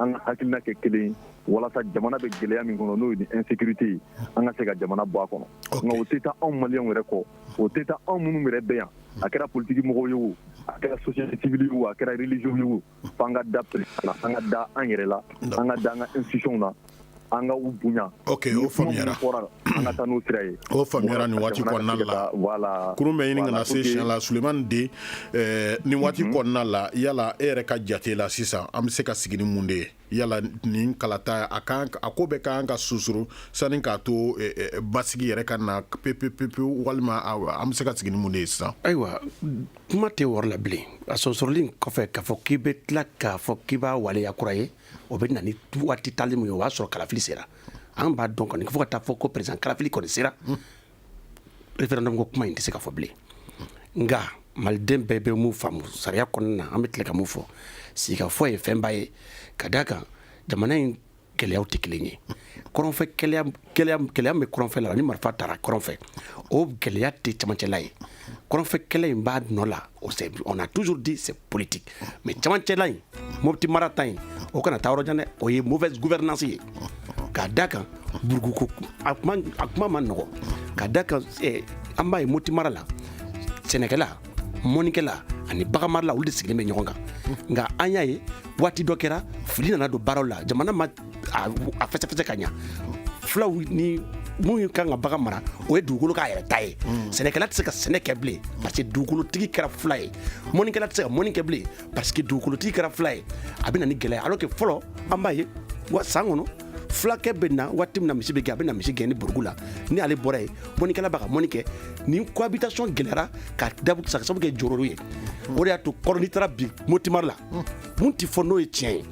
G: an ka hakilina kɛ kelen ye walasa jamana bɛ gɛlɛya min kɔnɔ n'o ye ni insécurité ye an ka se ka jamana bɔ a kɔnɔ nka o tɛ taa anw maliyɛnw yɛrɛ kɔ o tɛ taa anw minnu yɛrɛ bɛ yan a kɛra politique mɔgɔw ye o a kɛra société civile ye o a kɛra religieux ye o f'an ka da président la an ka da an yɛrɛ la an ka da an ka institution na an ka u bonya
C: o faamuyara
G: an ka taa n'o sira ye
C: o faamuyara nin waati kɔnɔna la kurun bɛ ɲini ka na se siɲɛ la Sulemani de nin waati kɔnɔna la yala e yɛrɛ ka jate la sisan an bɛ se ka sigi ni mun de ye yala nin kalata a ko bɛ kan ka susuru sani k'a to basigi yɛrɛ ka na pepepepewu walima an bɛ se ka sigi ni mun de ye sisan.
E: Ayiwa kuma tɛ wɔɔrɔ la bilen a sɔsɔrɔli kɔfɛ k'a fɔ k'i bɛ tila k'a fɔ k'i b'a waleya kura ye o bɛ na ni waati tali min ye o b'a sɔrɔ kalafili sera an b'a dɔn kɔni fo ka taa fɔ ko président kalafili kɔni sera référendum ko kuma in tɛ se ka fɔ bilen nka maliden bɛɛ bɛ mun faamu sariya kɔnɔna na an bɛ tila ka mun fɔ sigikafɔ ye fɛnba ye ka d'a kan jamana in gɛlɛyaw tɛ kelen ye kɔrɔnfɛ gɛlɛya bɛ kɔrɔnfɛ la ni marifa taara kɔrɔnfɛ o gɛlɛya tɛ camancɛla ye kɔrɔnfɛ kɛlɛ in b'a nɔ la on a toujours dit c'est politique mais camancɛla in Mopti mara ta in o kana taa yɔrɔ jan dɛ o ye mauvaise gouvernance ye ka d'a kan buruguko a kuma ma nɔgɔ ka d'a kan an b'a ye Mopti mara la sɛnɛkɛla mɔnikɛla ani bagan marala olu de sigilen bɛ ɲɔgɔn kan nka an y'a ye waati dɔ kɛra fili nana don baaraw la jamana ma a fɛsɛfɛsɛ ka ɲa fulaw ni mun kan ka bagan mara o ye dugukolo k'a yɛrɛ ta ye sɛnɛkɛla tɛ se ka sɛnɛ kɛ bilen parce que dugukolotigi kɛra fila ye mɔnikɛla tɛ se ka mɔni kɛ bilen parce que dugukolotigi kɛra fila ye a bɛ na ni gɛlɛya alors que fɔlɔ an b'a ye san kɔnɔ fulakɛ bɛ na waati min na misi bɛ gɛn a bɛ na misi gɛn ni burugu la ni ale bɔra yen mɔnikɛla b'a ka mɔni kɛ ni cohabitation gɛlɛyara ka sababu kɛ jɔyɔrɔ ye o de y'a to kɔrɔ n'i taara bi Mopti mara la mun ti fɔ n'o ye tiɲɛ ye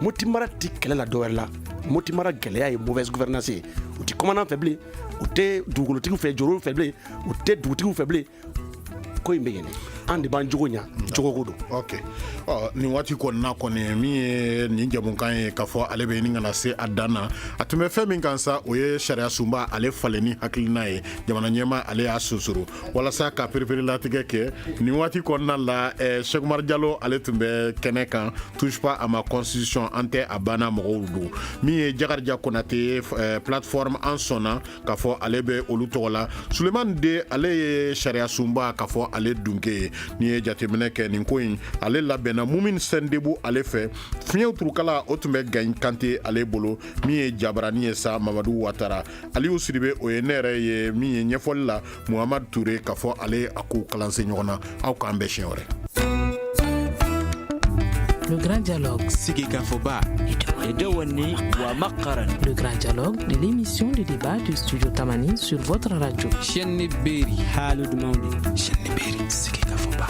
E: Mopti mara ti kɛlɛ la dɔwɛrɛ la Mopti mara gɛlɛya ye mauvaise gouvernance ye u ti commandant fɛ bilen u tɛ dugukolotigiw fɛ jɔyɔrɔw fɛ bilen u tɛ dugutigiw fɛ bilen ko in bɛ yen an de b'an jogo ɲa jogo ko don.
C: Ok nin waati kɔnɔna kɔni min ye nin jamukan ye k'a fɔ ale bɛ ɲini ka na se a dan na a tun bɛ fɛn min kan sa o ye sariya sunba ale falen ni hakilina ye jamana ɲɛma ale y'a susuru walasa ka pereperelatigɛ kɛ nin waati kɔnɔna la Cheikh Umar Diallo ale tun bɛ kɛnɛ kan touche pas à ma constitution an tɛ a banna mɔgɔw don min ye Jakarija Konate plateforme an sɔnna k'a fɔ ale bɛ olu tɔgɔ la Sulemani de ale ye sariya sunba k'a fɔ ale dunke ye n'i ye jateminɛ kɛ nin ko in ale labɛnna Mumin Sendebu ale fɛ fiɲɛw turukala o tun bɛ Gagne Kante ale bolo min ye jabarani ye sa Mamadu Ouattara Aliou Sidibe o ye ne yɛrɛ ye min ye ɲɛfɔli la Muhamadu Touré k'a fɔ ale a ko kalansen ɲɔgɔn na aw k'an bɛn siɲɛ wɛrɛ.
A: Le grand dialogue.
B: Sigikafoba.
A: Le grand dialogue de l'émission de débat du studio Tamani sur votre radio.
B: Chaîne Beri. Halud Maudi. Chaîne Beri. Sigikafoba.